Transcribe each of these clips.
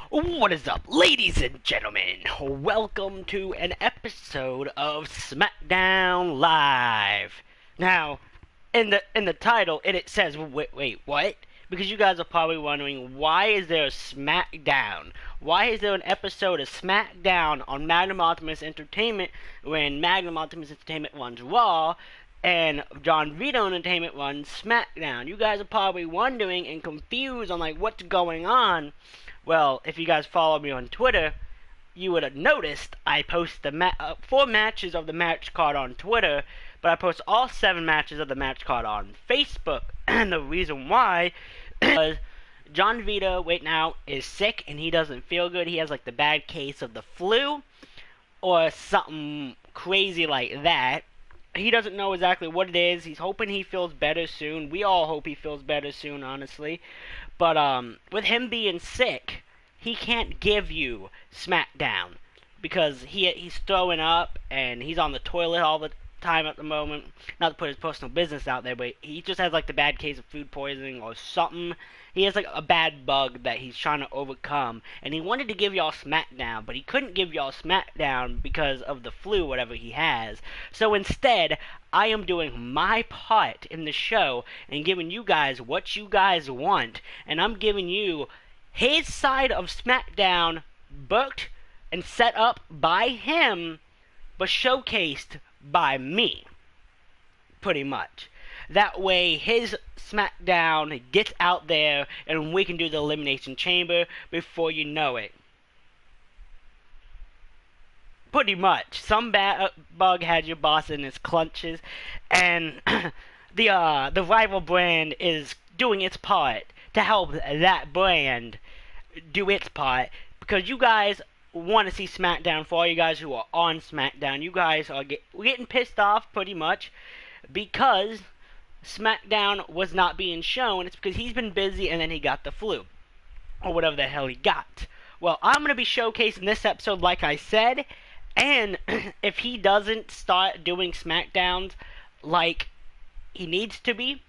What is up, ladies and gentlemen? Welcome to an episode of SmackDown Live. Now, in the title, it says, wait, what? Because you guys are probably wondering, why is there a SmackDown? Why is there an episode of SmackDown on Magnum Optimus Entertainment when Magnum Optimus Entertainment runs Raw and John Vito Entertainment runs SmackDown? You guys are probably wondering and confused on like what's going on. Well, if you guys follow me on Twitter, you would have noticed I post the 4 matches of the match card on Twitter, but I post all 7 matches of the match card on Facebook. And the reason why is John Vito right now is sick and he doesn't feel good. He has like the bad case of the flu or something crazy like that. He doesn't know exactly what it is. He's hoping he feels better soon. We all hope he feels better soon, honestly. But with him being sick, he can't give you SmackDown because he's throwing up and he's on the toilet all the time at the moment. Not to put his personal business out there, but he just has like the bad case of food poisoning or something. He has like a bad bug that he's trying to overcome, and he wanted to give y'all SmackDown, but he couldn't give y'all SmackDown because of the flu, whatever he has. So instead, I am doing my part in the show and giving you guys what you guys want, and I'm giving you his side of SmackDown booked and set up by him, but showcased by me, pretty much. That way, his SmackDown gets out there, and we can do the Elimination Chamber before you know it. Pretty much. Some bad bug had your boss in his clutches, and the rival brand is doing its part to help that brand do its part, because you guys want to see SmackDown. For all you guys who are on SmackDown, you guys are getting pissed off pretty much because SmackDown was not being shown. It's because he's been busy and then he got the flu or whatever the hell he got. Well, I'm going to be showcasing this episode like I said, and if he doesn't start doing SmackDowns like he needs to be,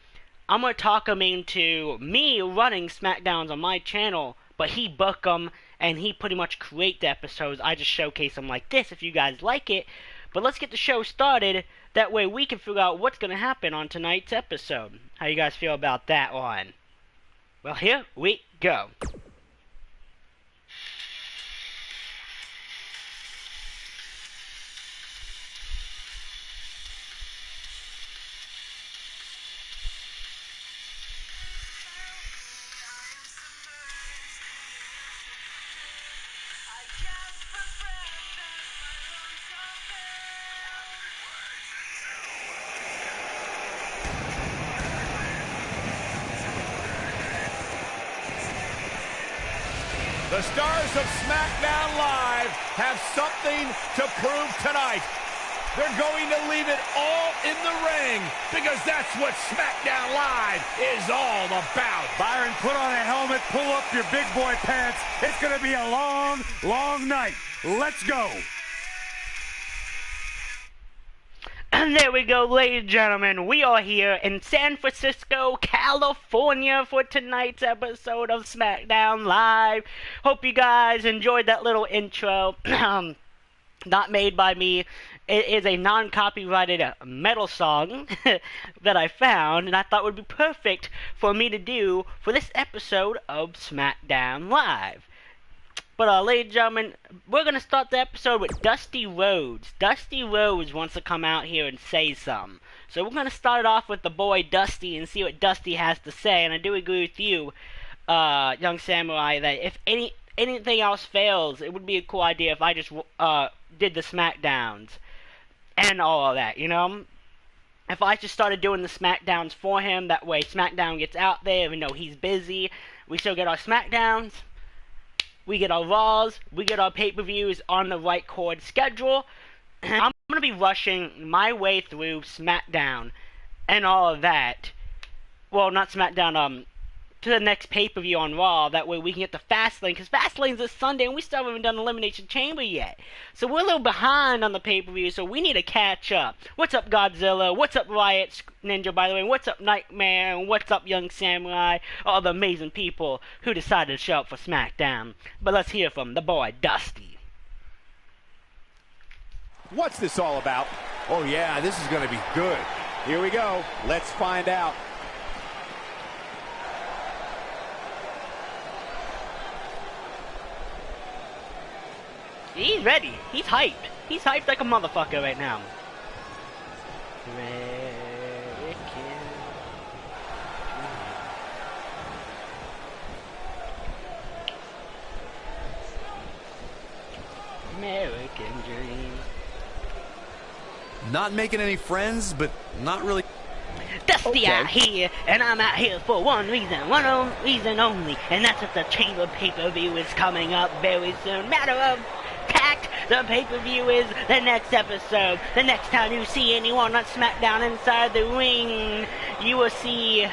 I'm going to talk him into me running SmackDowns on my channel, but he book them and he pretty much create the episodes. I just showcase them like this if you guys like it. But let's get the show started. That way we can figure out what's going to happen on tonight's episode. How you guys feel about that one? Well, here we go. The stars of SmackDown Live have something to prove tonight. They're going to leave it all in the ring because that's what SmackDown Live is all about. Byron, put on a helmet, pull up your big boy pants. It's going to be a long, long night. Let's go. And there we go, ladies and gentlemen. We are here in San Francisco, California for tonight's episode of SmackDown Live. Hope you guys enjoyed that little intro. Not made by me. It is a non-copyrighted metal song that I found, and I thought would be perfect for me to do for this episode of SmackDown Live. But, ladies and gentlemen, we're going to start the episode with Dusty Rhodes. Dusty Rhodes wants to come out here and say something. So we're going to start off with the boy Dusty and see what Dusty has to say. And I do agree with you, young samurai, that if anything else fails, it would be a cool idea if I just did the SmackDowns and all of that, you know? If I just started doing the SmackDowns for him, that way SmackDown gets out there, even though he's busy. We still get our SmackDowns. We get our Raws, we get our pay-per-views on the right chord schedule. I'm going to be rushing my way through SmackDown and all of that. Well, not SmackDown, to the next pay-per-view on Raw. That way we can get the Fastlane, because Fastlane's this Sunday and we still haven't done Elimination Chamber yet. So we're a little behind on the pay-per-view, so we need to catch up. What's up, Godzilla? What's up, Riot Ninja, by the way? What's up, Nightmare? And what's up, Young Samurai? All the amazing people who decided to show up for SmackDown. But let's hear from the boy, Dusty. What's this all about? Oh yeah, this is going to be good. Here we go. Let's find out. He's ready. He's hyped. He's hyped like a motherfucker right now. American dream. Not making any friends, but not really. Dusty out here, and I'm out here for one reason only, and that's that the Chamber pay-per-view is coming up very soon. Matter of fact, the pay-per-view is the next episode. The next time you see anyone on SmackDown inside the ring, you will see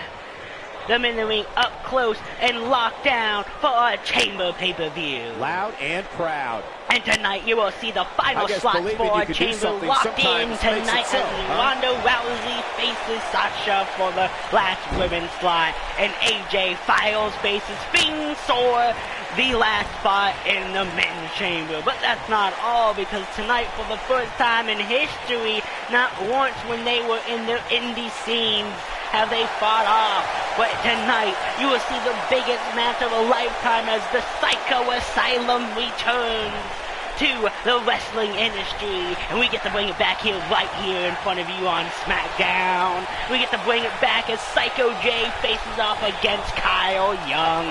them in the ring up close and locked down for a Chamber pay-per-view. Loud and proud. And tonight you will see the final slot for a Chamber locked in tonight as Ronda Rousey faces Sasha for the last women's slot, and AJ Styles faces Finn for the last spot in the men's chamber. But that's not all, because tonight, for the first time in history, not once when they were in the indie scenes have they fought off, but tonight you will see the biggest match of a lifetime as the Psycho Asylum returns to the wrestling industry, and we get to bring it back here, right here in front of you on SmackDown. We get to bring it back as Psycho J faces off against Kyle Young.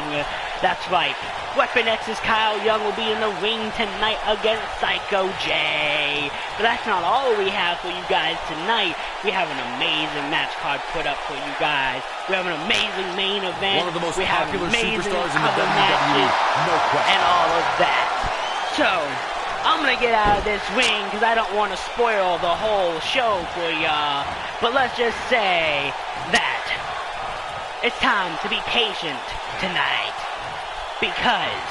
That's right, Weapon X's Kyle Young will be in the ring tonight against Psycho J. But that's not all we have for you guys tonight. We have an amazing match card put up for you guys. We have an amazing main event. One of the most we have popular amazing superstars in the cover WWE, matches, no question. and all of that. So, I'm gonna get out of this ring because I don't want to spoil the whole show for y'all. But let's just say that it's time to be patient tonight, because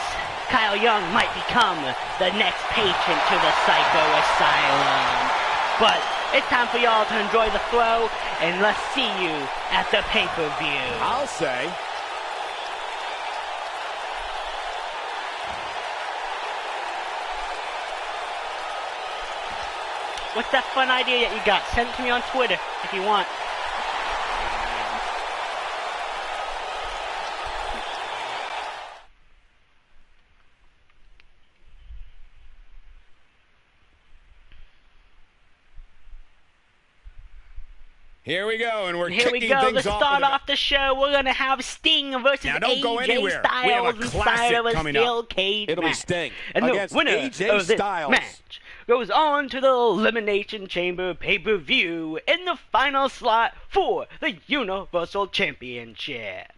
Kyle Young might become the next patient to the Psycho Asylum. But it's time for y'all to enjoy the throw, and let's see you at the pay-per-view. I'll say. What's that fun idea that you got? Send it to me on Twitter if you want. Here we go, and we're Here we kicking go. things Let's off. start off the show. We're gonna have Sting versus Now, don't go AJ anywhere. We have a Styles inside classic of a coming steel up. cage It'll be match. Sting And the against winner AJ of this Styles. match goes on to the Elimination Chamber pay-per-view in the final slot for the Universal Championship.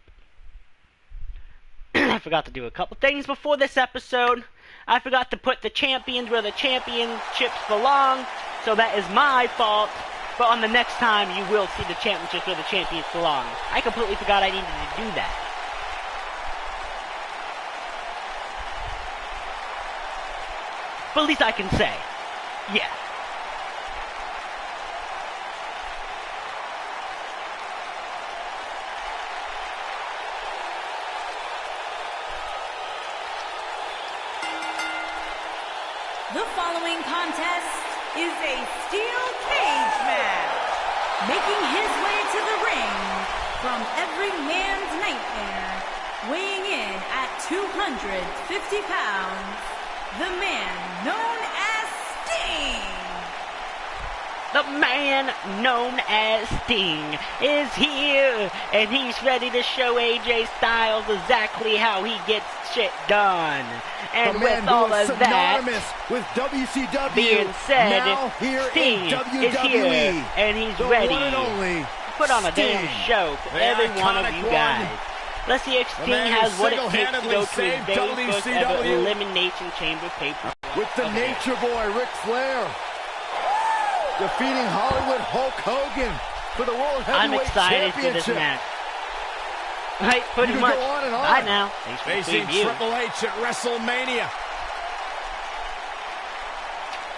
I forgot to do a couple things before this episode. I forgot to put the champions where the championships belong, so that is my fault. But on the next time, you will see the championships where the champions belong. I completely forgot I needed to do that. But at least I can say, yeah. The following contest is a steel cage match. Making his way to the ring from every man's nightmare, weighing in at 250 pounds, the man known as Sting. The man known as Sting is here, and he's ready to show AJ Styles exactly how he gets shit done. And with all of that with WCW being said, now here Sting in WWE, is here, and he's the ready one and only to put on a damn Sting, show for the every one of iconic you guys. Let's see if Sting man has who what it takes to go to his single-handedly very first saved ever WCW Elimination Chamber pay-per-view. with the Nature Boy Ric Flair defeating Hollywood Hulk Hogan for the World I'm Heavyweight excited for Championship. this match. Right, pretty You could much. go on and on. Bye now. Thanks for the Facing preview. Triple H at WrestleMania.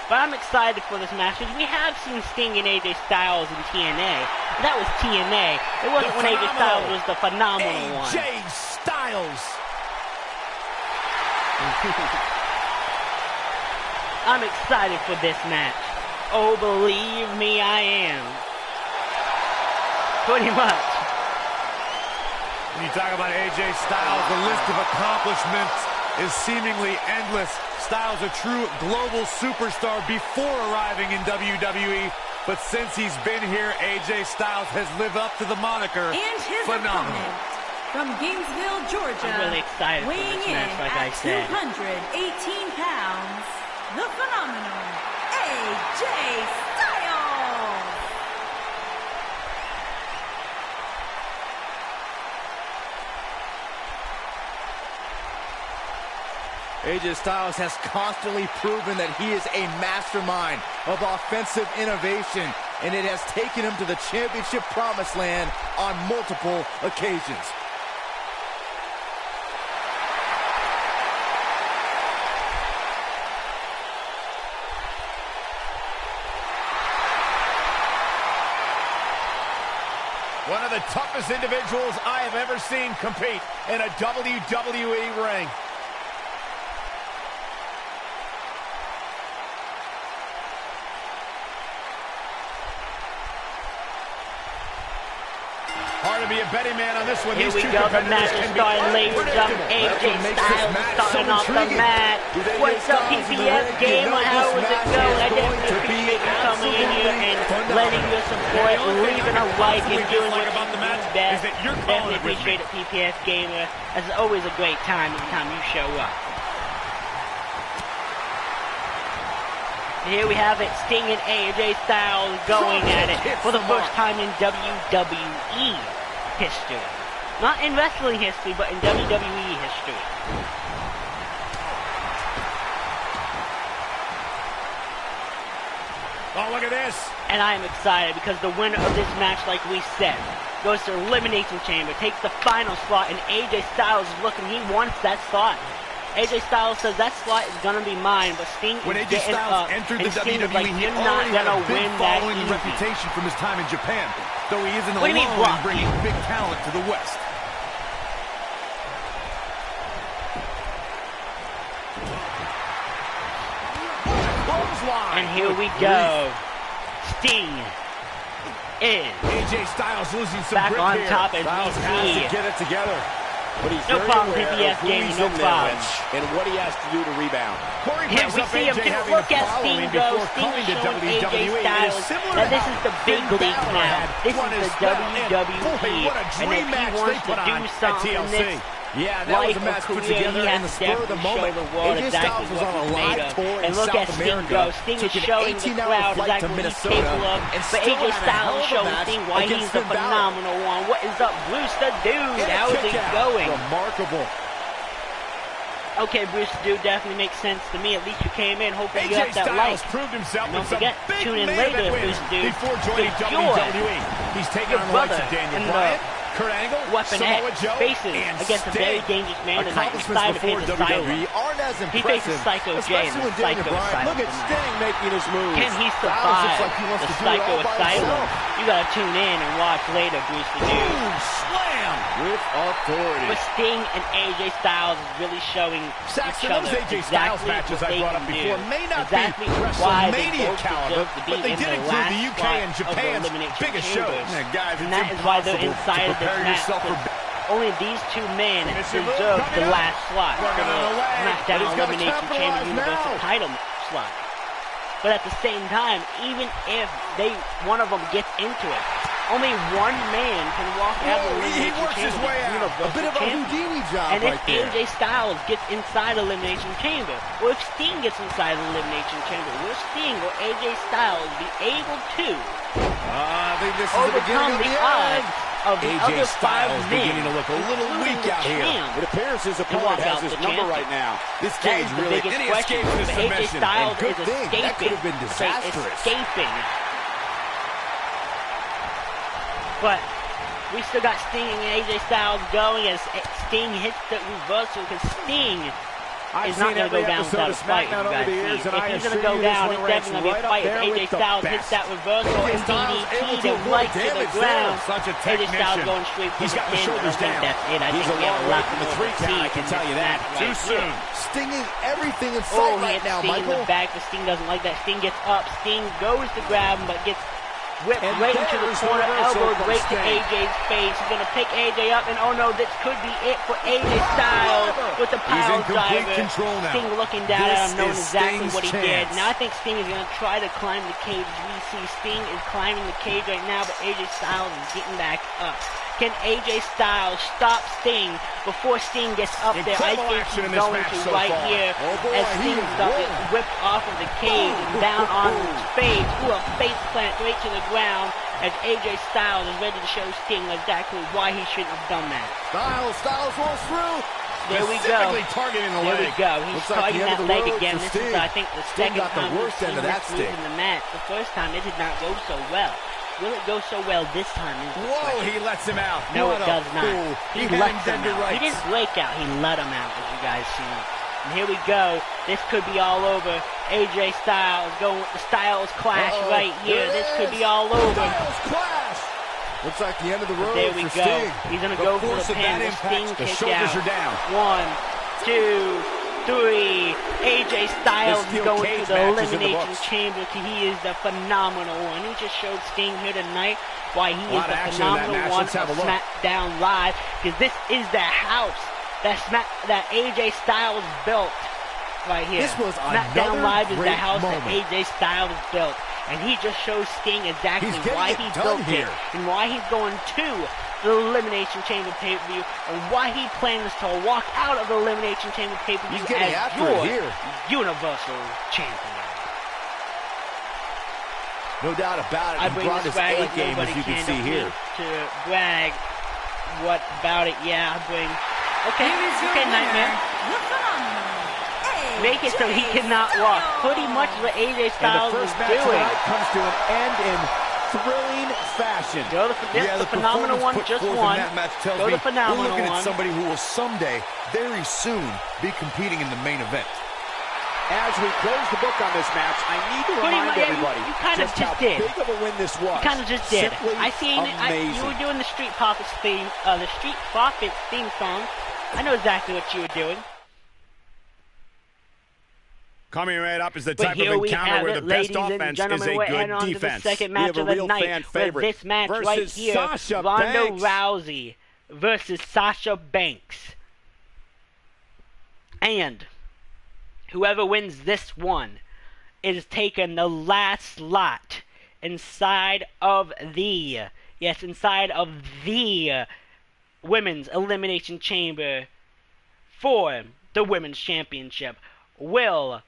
But I'm excited for this match because we have seen Sting and AJ Styles in TNA. That was TNA. It wasn't when AJ Styles was the phenomenal one. AJ Styles. I'm excited for this match. Oh, believe me, I am. Pretty much. When you talk about AJ Styles, the list of accomplishments is seemingly endless. Styles a true global superstar before arriving in WWE, but since he's been here, AJ Styles has lived up to the moniker. And his phenomenal. opponent from Gainesville, Georgia, I'm really excited for weighing this match, in like I at said. 218 pounds, the phenomenal AJ Styles. AJ Styles has constantly proven that he is a mastermind of offensive innovation, and it has taken him to the championship promised land on multiple occasions. One of the toughest individuals I have ever seen compete in a WWE ring. Hard to be a betting man on this one. Here These we two go, the competitors match is can be starting, ladies and gentlemen. unpredictable. AJ makes this Styles match starting so off the intriguing. mat. With AJ What's up, Styles in the PPS ring, game? you know How this was it match going? is I going definitely to be appreciate you coming in here and absolutely lending your support, leaving a like and doing what about the you match do best. is that you're calling Definitely it with me. appreciate it, PPS Gamer. It's always a great time every time you show up. Here we have it, Sting and AJ Styles going at it for the first time in WWE history. Not in wrestling history, but in WWE history. Oh, look at this. And I am excited because the winner of this match, like we said, goes to Elimination Chamber, takes the final slot, and AJ Styles is looking, he wants that slot. AJ Styles says that slot is gonna be mine, but Sting When is AJ getting Styles up, entered and the Sting is WWE, like, he you're not already had gonna a big win that following and easy. reputation from his time in Japan, though he isn't What do you mean alone in block? bringing big talent to the West. Clothesline. And here we go. Sting is AJ Styles losing some back grip on here. top as Styles we has see. to get it together. But he's No very problem, aware PPS of who Gaming, he's no in there problem. with and what he has to do to rebound. Corey Yeah, brings we up see him AJ do. having Look a at following Sting go. before Sting coming is to showing AJ WWE. It is Styles similar that to this how is the big Finn league Balor now. had This won is his the belt. And boy, WWE. what a And dream if match he they wants put to on do at something in TLC. this Yeah, that was life a or match put career, together he in has the to spur of the definitely show moment. the world AJ exactly Styles was what on a he's made live of. tour in And look South at Sting America, go. Sting is took an showing the 18-hour crowd flight exactly to what he's Minnesota, capable of. and But still AJ had a hell Styles of a showing match Sting why against he's the Finn Balor. phenomenal one. What is up, Bruce the Dude? And a How is kick it out. going? Remarkable. Okay, Bruce the Dude definitely makes sense to me. At least you came in. Hopefully you AJ got that like. Styles proved himself And don't with some forget, big tune in main later event if wins Bruce Dude before joining enjoy WWE. He's taking your on the likes brother of Daniel and Bryan, Kurt Angle, Weapon Samoa X Joe, faces and against a very Sting. dangerous man tonight. Accomplishments Inside of before his WWE asylum. aren't as He faces impressive, Psycho J in especially the when Daniel Psycho Bryan. Look at Asylum Sting making his moves. Can he Styles survive looks like he wants the to do it Psycho all by Asylum? himself. You gotta tune in and watch later, Bruce the Dude. Boom, slam. With authority. But Sting and AJ Styles is really showing Saxon, each those other AJ Styles exactly matches what I they brought can up before do. may not Exactly be why they WrestleMania both caliber, deserve to be but they in did the include last the UK spot and of the Japan's Elimination biggest Chamber. shows. Yeah, guys, And it's that is why they're impossible inside to of this prepare match. yourself for because Only these two men Finishing move deserve coming the up. last slot for Working on the the way, but SmackDown he's gonna Elimination Chamber capitalize Universal now. title slot. But at the same time, even if one of them gets into it, only one man can walk out of the Whoa, he Elimination works his Chamber way out. Universal A bit of a Champion. Houdini job And if right there. AJ Styles gets inside Elimination Chamber, or if Sting gets inside the Elimination Chamber, will Sting or AJ Styles be able to I think this is the overcome beginning of the the end. odds of the AJ other five Styles men, beginning to look a little including weak the out here. champ? It appears his walk opponent has out his the number champion. right now. This That cage is the really... biggest and he question. escaped his But AJ submission. Styles And good is thing. escaping. That could have been disastrous. Escaping. But We still got Sting and AJ Styles going as Sting hits the reversal because Sting is not going to go down without a fight, you guys see. If he's going to go down, it's definitely going to be a fight. If AJ Styles hits that reversal and DDT'd him right to the ground, AJ Styles going straight for the pin. I think that's it. I think we have a lot more to see. I can tell you that. Too soon. Sting is everything in sight right now, Sting Michael. in the back, but Sting doesn't like that. Sting gets up. Sting goes to grab him, but gets whipped right into the corner, elbows right to AJ's face. He's going to pick AJ up, and oh no, this could be it for AJ Styles with the pile driver. Sting looking down at him, knowing exactly what he did. Now I think Sting is going to try to climb the cage. We see Sting is climbing the cage right now, but AJ Styles is getting back up. Can AJ Styles stop Sting before Sting gets up there? I think he's going to right here as Sting gets whipped off of the cage and down on his face. Ooh, a face plant right to the ground as AJ Styles is ready to show Sting exactly why he shouldn't have done that. Styles rolls through. There we go. Targeting the there leg. we go. He's targeting that leg again. This is, I think, the second time we've seen this move in the match. The first time it did not go so well. Will it go so well this time? Whoa, he lets him out. No, what it does not. He lets him out. Right. He didn't break out. He let him out, as you guys see. And here we go. This could be all over. AJ Styles going with the Styles Clash right here. This could be all over. Styles Clash. Looks like the end of the road. There we go. Sting. He's going to go for the pin. The Sting the kick shoulders out. are down. 1, 2, 3. AJ Styles is going to the Elimination Chamber. He is the phenomenal one. He just showed Sting here tonight why he is the phenomenal one of SmackDown Live, because this is the house that AJ Styles built right here. This was SmackDown Live is the house moment. that AJ Styles built. And he just shows Sting exactly why he built it and why he's going to the Elimination Chamber pay-per-view and why he plans to walk out of the Elimination Chamber pay-per-view as your Universal Champion. No doubt about it. I bring this brag like nobody can to brag. What about it? Yeah, I bring. Okay, Nightmare. Make it so he cannot walk. Pretty much what AJ Styles is doing. Tonight comes to an end in thrilling fashion. Go the phenomenal one just won. Go the phenomenal one. We're looking at somebody who will someday, very soon, be competing in the main event. As we close the book on this match, I need to remind everybody you kind of just did. Big of a win this was. You kind of just did. Simply I seen it. You were doing the Street Profits theme, song. I know exactly what you were doing. Coming right up is the type of encounter where the best offense is a good defense. The second match of the night with this match right here, Ronda Rousey versus Sasha Banks. And whoever wins this one is taking the last slot inside of the Women's Elimination Chamber for the Women's Championship. Will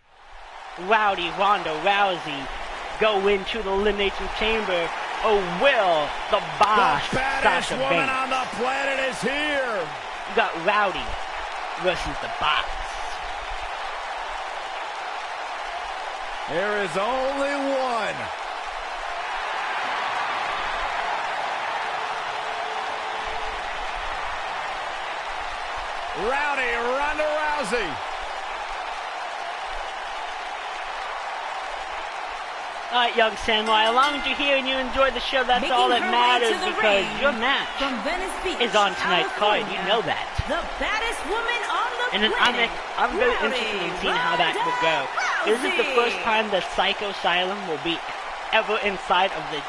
Ronda Rousey go into the Elimination Chamber, or will the boss baddest Sasha woman Banks? on the planet is here. You got Rowdy versus the boss. There is only one. Ronda Rousey. All right, young samurai, as long as you're here and you enjoy the show, that's all that matters, because your match is on tonight's card. You know that. The baddest woman on the planet. I'm very interested in seeing how that will go. This is the first time the Psycho Asylum will be ever inside of the,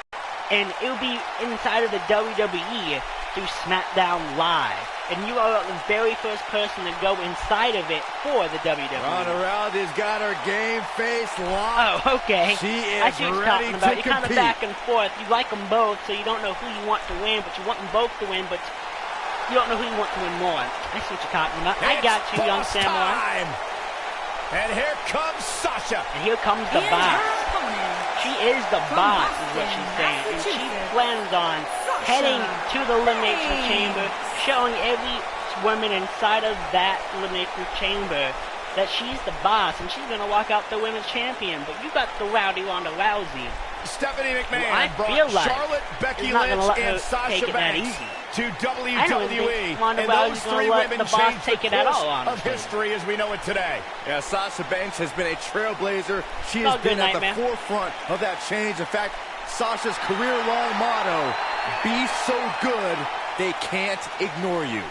and it will be inside of the WWE through SmackDown Live. And you are the very first person to go inside of it for the WWE. Ronda Rousey's got her game face locked. Oh, okay. She is I see what you're talking about. You're kind of back and forth. You like them both, so you don't know who you want to win, but you want them both to win, but you don't know who you want to win more. I see what you're talking about. I got you, young samurai. And here comes Sasha. And here comes the boss. She is the boss, is what she's saying. And she plans on heading to the Elimination Chamber, showing every woman inside of that Elimination Chamber that she's the boss, and she's going to walk out the Women's Champion. But you got the Rowdy Ronda Rousey. Stephanie McMahon I feel like Charlotte, Becky not Lynch, let her and Sasha take it that Banks easy. to I don't WWE, think Ronda and Rousey's those gonna three let women the boss changed take the it at all, course of honestly. history as we know it today. Yeah, Sasha Banks has been a trailblazer. She Oh, has been good at night, the man. forefront of that change. In fact, Sasha's career-long motto, be so good, they can't ignore you.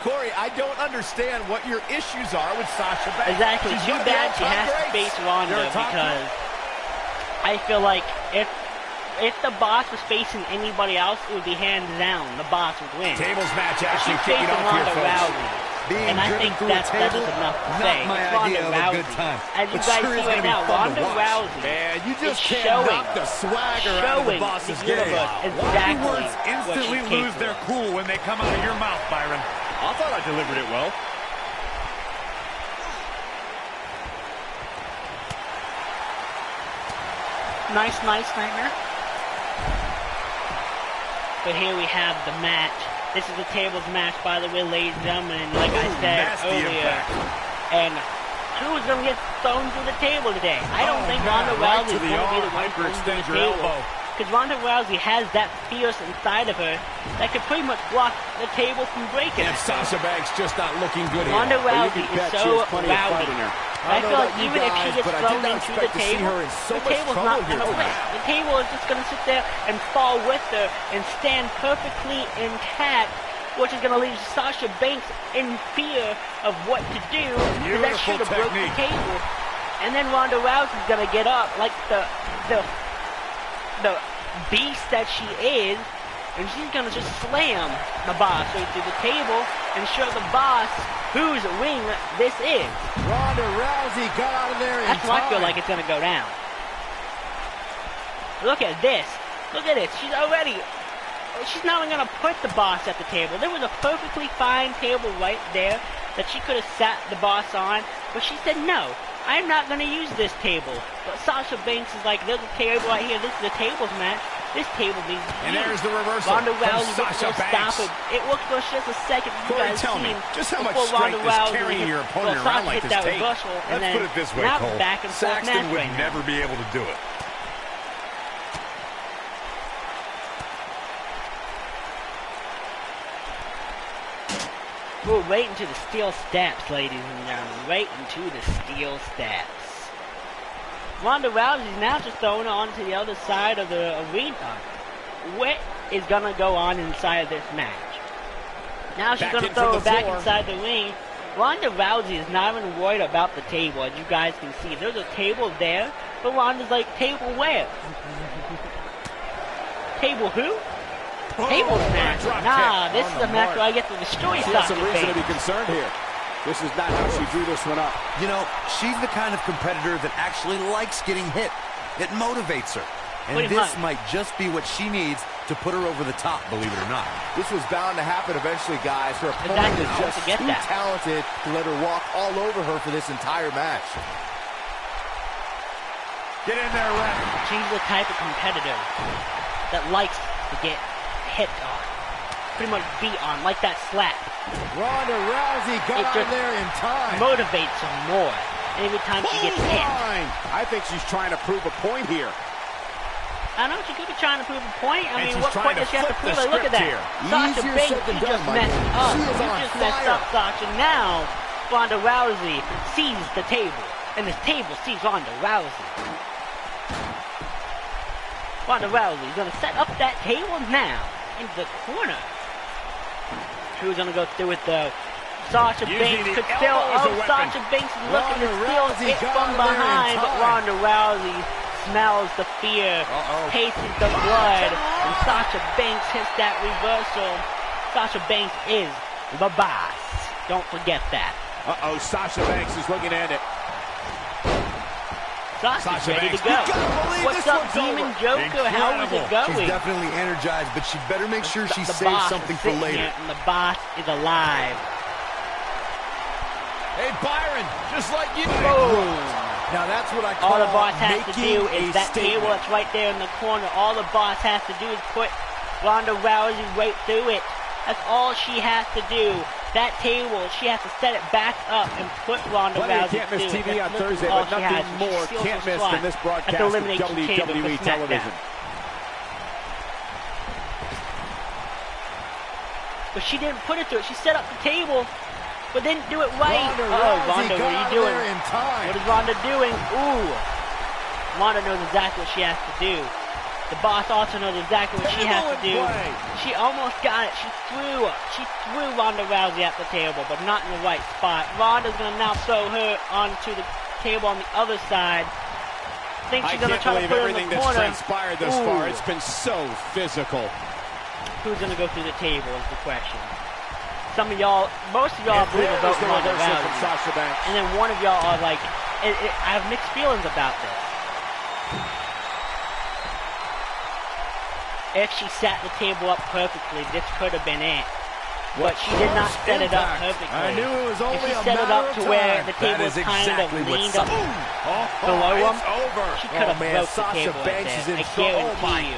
Corey, I don't understand what your issues are with Sasha Banks. Exactly. She's Too one of the bad she all-time has to greats. face Ronda You're a top because I feel like if the boss was facing anybody else, it would be hands down. The boss would win. Tables match But actually she's kicking facing off here, Ronda folks. Rousey. Being And I driven think through a that's table, enough to not say. my It's Ronda idea of a Rousey. good time. As you But guys sure see is right gonna be now, fun to Ronda watch. Rousey Man, you is just can't showing knock the swagger out of the the boss's game. universe Why do exactly words what instantly she's lose capable their of. cool when they come out of your mouth, Byron? I thought I delivered it well. Nice nightmare. But here we have the match. This is the tables match, by the way, ladies and gentlemen. And like I said nasty earlier, impact. and who's going to get thrown through the table today? I don't think God, Ronda right Rousey to is the going to be arm. the one thrown through Hyperextend the your table. elbow. Because Ronda Rousey has that fierce inside of her that could pretty much block the table from breaking. And Sasha Banks just not looking good here. Ronda But you Rousey can is bet she so has plenty of fight rowdy. in her. I feel like about you even if she guys, gets but I thrown did not into expect the to see table, her in so the much table's trouble not here going to tonight. win. The table is just going to sit there and fall with her and stand perfectly intact, which is going to leave Sasha Banks in fear of what to do, because that should have broke the table. And then Ronda Rousey's going to get up like the beast that she is, and she's going to just slam the boss right through the table and show the boss whose ring this is. Ronda Rousey got out of there in That's what I feel time. like it's going to go down. Look at this. Look at this. She's not even going to put the boss at the table. There was a perfectly fine table right there that she could have sat the boss on, but she said, no, I'm not going to use this table. But Sasha Banks is like, there's a table right here. This is the tables match. This table needs to be And there's used. the reversal Ronda from Rousey Sasha Banks. stop it. It worked for just a second. You Corey, guys tell me, seen just how much before Ronda strength is Rousey carrying hit- your opponent well, around Sasha like hit this that tape? reversal, and Let's then put it this way, now Cole. back and forth Saxton match would right now. never be able to do it. We're right into the steel steps, ladies and gentlemen. Right into the steel steps. Ronda Rousey's now just throwing it onto the other side of the arena. What is going to go on inside of this match? Now she's Back going to in throw from it the back floor. inside the ring. Ronda Rousey is not even worried about the table, as you guys can see. There's a table there, but Ronda's like, table where? Table who? Table snatch. drop Nah, kick this is a match where I get to destroy She has Sasha some reason to Banks. be concerned here. This is not how she drew this one up. You know, she's the kind of competitor that actually likes getting hit. It motivates her. And Pretty this much. might just be what she needs to put her over the top, believe it or not. This was bound to happen eventually, guys. Her opponent Exactly. is I just hope to get too that. talented to let her walk all over her for this entire match. Get in there, ref. She's the type of competitor that likes to get hit on. Pretty much beat on, like that slap. Ronda Rousey got It out of just there in time. Motivates her more every time she gets hit. Fine. I think she's trying to prove a point here. I know she could be trying to prove a point. I And mean, she's what trying point to does she have to flip prove? the Like, look at script that. here. Sasha Easier Banks, said than you done, just Michael. messed up. She is You on just messed fire. up, Sasha. Now, Ronda Rousey sees the table, and this table sees Ronda Rousey. Ronda Rousey is going to set up that table now into the corner. Who's going to go through it, though? Sasha Using Banks the could still. elbow as a Oh, weapon. Sasha Banks is looking to Ronda steal Rousey it got from out of there in behind, but time. Ronda Rousey smells the fear, tastes the blood, and Sasha Banks hits that reversal. Sasha Banks is the boss. Don't forget that. Uh-oh, Sasha Banks is looking at it. Sasha's Sasha ready Banks. to go. You gotta believe What's this up, one's Demon over. Joker? How is it Incredible. going? She's definitely energized, but she better make sure she The saves boss something is for sitting later. here, and the boss is alive. Hey, Byron, just like you. Boom. Now that's what I call All the boss has to making do is a that statement. table that's right there in the corner. All the boss has to do is put Ronda Rousey right through it. That's all she has to do. That table, she has to set it back up and put Ronda Plenty of Rousey Can't Miss through it. TV on That's Thursday, all but she has. nothing She more seals can't her miss slot than this at the broadcast of Elimination Chamber for WWE SmackDown. television. but she didn't put it through it. She set up the table, but didn't do it right. Ronda, what are you doing? In time. What is Ronda doing? Ooh. Ronda knows exactly what she has to do. The boss also knows exactly what she has to do. She almost got it. She threw Ronda Rousey at the table, but not in the right spot. Ronda's going to now throw her onto the table on the other side. I think she's going to try to put her in the corner. That's transpired thus far. It's been so physical. Who's going to go through the table is the question. Some of y'all, most of y'all believe about Ronda Rousey. And then one of y'all are like, I have mixed feelings about this. If she sat the table up perfectly, this could have been it. But she did not set it up perfectly. I knew it was only if she set it up to where the table was kind of leaned up below him, she could have broke the table right there. I guarantee you.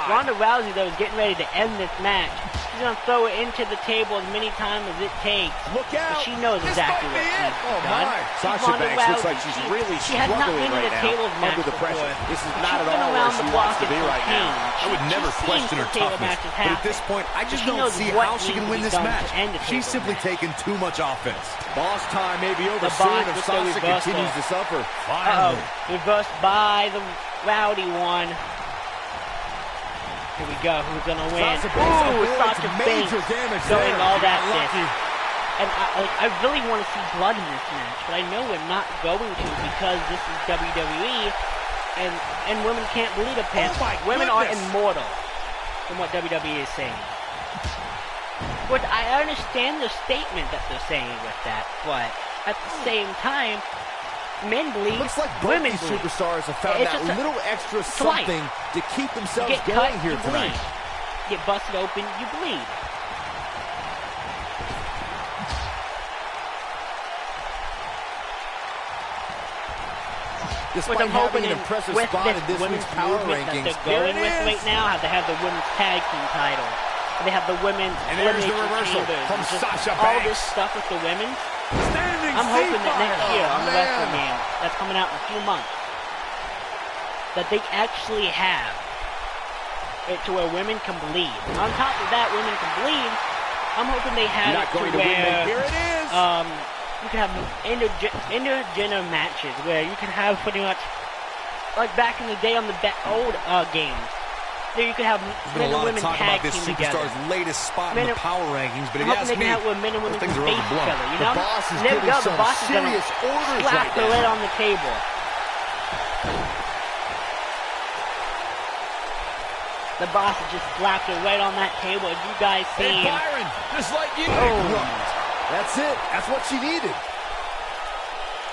Ronda Rousey, though, is getting ready to end this match. She's going to throw it into the table as many times as it takes. Look out! But she knows exactly what she's done. Sasha Banks looks like she's really struggling right now under the pressure. This is not at all where she wants to be right now. I would never question her toughness, but at this point, I just don't see how she can win this match. She's simply taken too much offense. Boss time may be over soon if Sasha continues to suffer. Reversed by the rowdy one. Here we go. Who's gonna win? Sasha Banks doing all that shit. And I really want to see blood in this match, but I know we're not going to because this is WWE, and women can't bleed a pin. Women are immortal, from what WWE is saying. But I understand the statement that they're saying with that, but at the same time, men bleed, looks like both women these bleed. superstars have found that little extra something to keep themselves going here tonight. Get busted open, you bleed. Despite having an impressive spot in this week's power rankings, that they're going with right now, how they have the women's tag team title. They have the women's elimination chambers. From Sasha Banks. All this stuff with the women. I'm hoping that next year on the wrestling game that's coming out in a few months, that they actually have it to where women can bleed. On top of that, women can bleed. I'm hoping they have it to where here it is. You can have intergender matches where you can have pretty much like back in the day on the old games. There you can have men and women tag team together. Superstar's latest spot in the power rankings, but if you ask me, have where men and women can face each other, you know? The boss is there we go, giving the boss is some gonna serious orders slap right the now. lid on the table. The boss has just slapped it right on that table. As you guys see him. Byron, just like you. That's it. That's what she needed.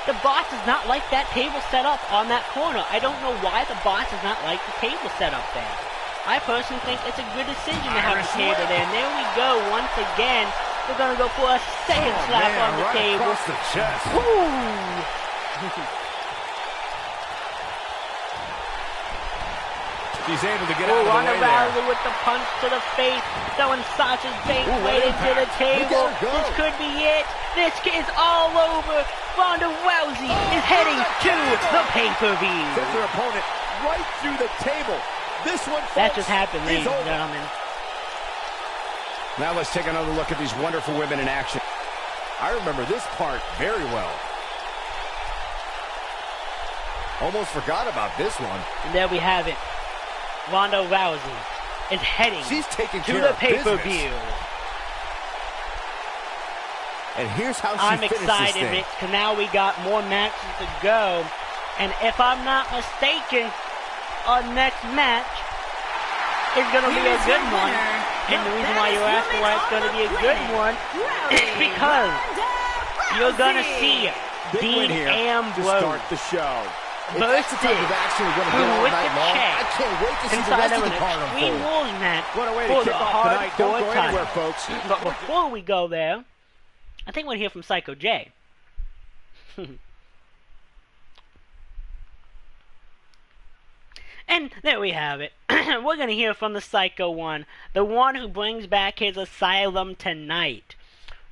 The boss does not like that table set up on that corner. I don't know why the boss does not like the table set up there. I personally think it's a good decision to have the table there. And there we go. Once again, we're going to go for a second slap on the table. Across the chest. She's able to get out of the Ronda way Rousey with the punch to the face, throwing Sasha's Banks right into the table. This could be it. This is all over. Ronda Rousey is heading to the pay-per-view. Sends her opponent right through the table. This one, folks, that just happened, ladies and gentlemen. Now let's take another look at these wonderful women in action. I remember this part very well. Almost forgot about this one. And there we have it. Ronda Rousey is heading to the pay-per-view. And here's how she I'm excited, Rich, because now we got more matches to go. And if I'm not mistaken, our next match is going to be a good one. And the reason why you're asking why it's going to be a good one is because you're going to see Dean Ambrose to start the show. versus who with the check inside of an Extreme Rules match What a way to for the kick off tonight. Don't hardcore go anywhere, title. folks. But before we go there, I think we'll hear from Psycho J. And there we have it. We're going to hear from the Psycho one. The one who brings back his Asylum tonight.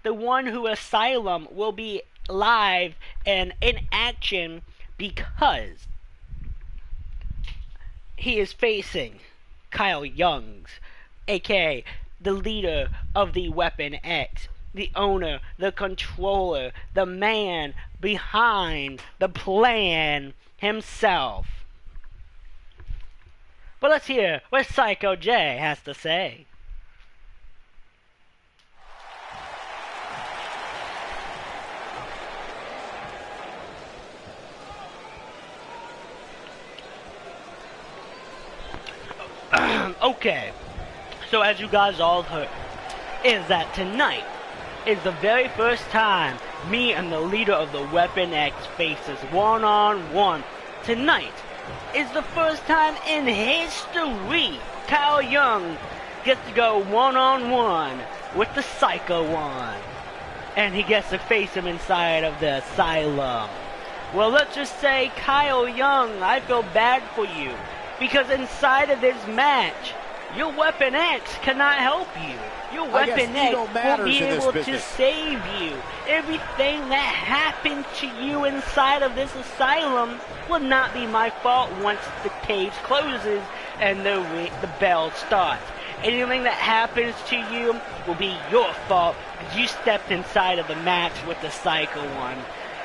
The one who Asylum will be live and in action because he is facing Kyle Youngs, a.k.a. the leader of the Weapon X, the owner, the controller, the man behind the plan himself. But let's hear what Psycho J has to say. Okay, so as you guys all heard, is that tonight is the very first time me and the leader of the Weapon X faces one-on-one. Tonight is the first time in history Kyle Young gets to go one-on-one with the Psycho One. And he gets to face him inside of the asylum. Well, let's just say, Kyle Young, I feel bad for you. Because inside of this match, your Weapon X cannot help you. Your Weapon X will be able to save you. Everything that happened to you inside of this asylum will not be my fault once the cage closes and the bell starts. Anything that happens to you will be your fault because you stepped inside of the match with the Psycho One.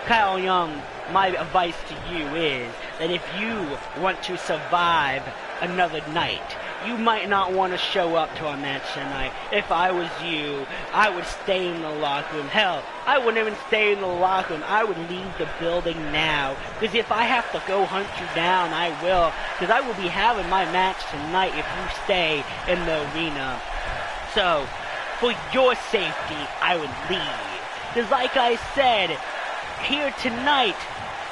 Kyle Young, my advice to you is that if you want to survive another night, you might not want to show up to our match tonight. If I was you, I would stay in the locker room. Hell, I wouldn't even stay in the locker room. I would leave the building now. Because if I have to go hunt you down, I will. Because I will be having my match tonight if you stay in the arena. So, for your safety, I would leave. Because like I said, here tonight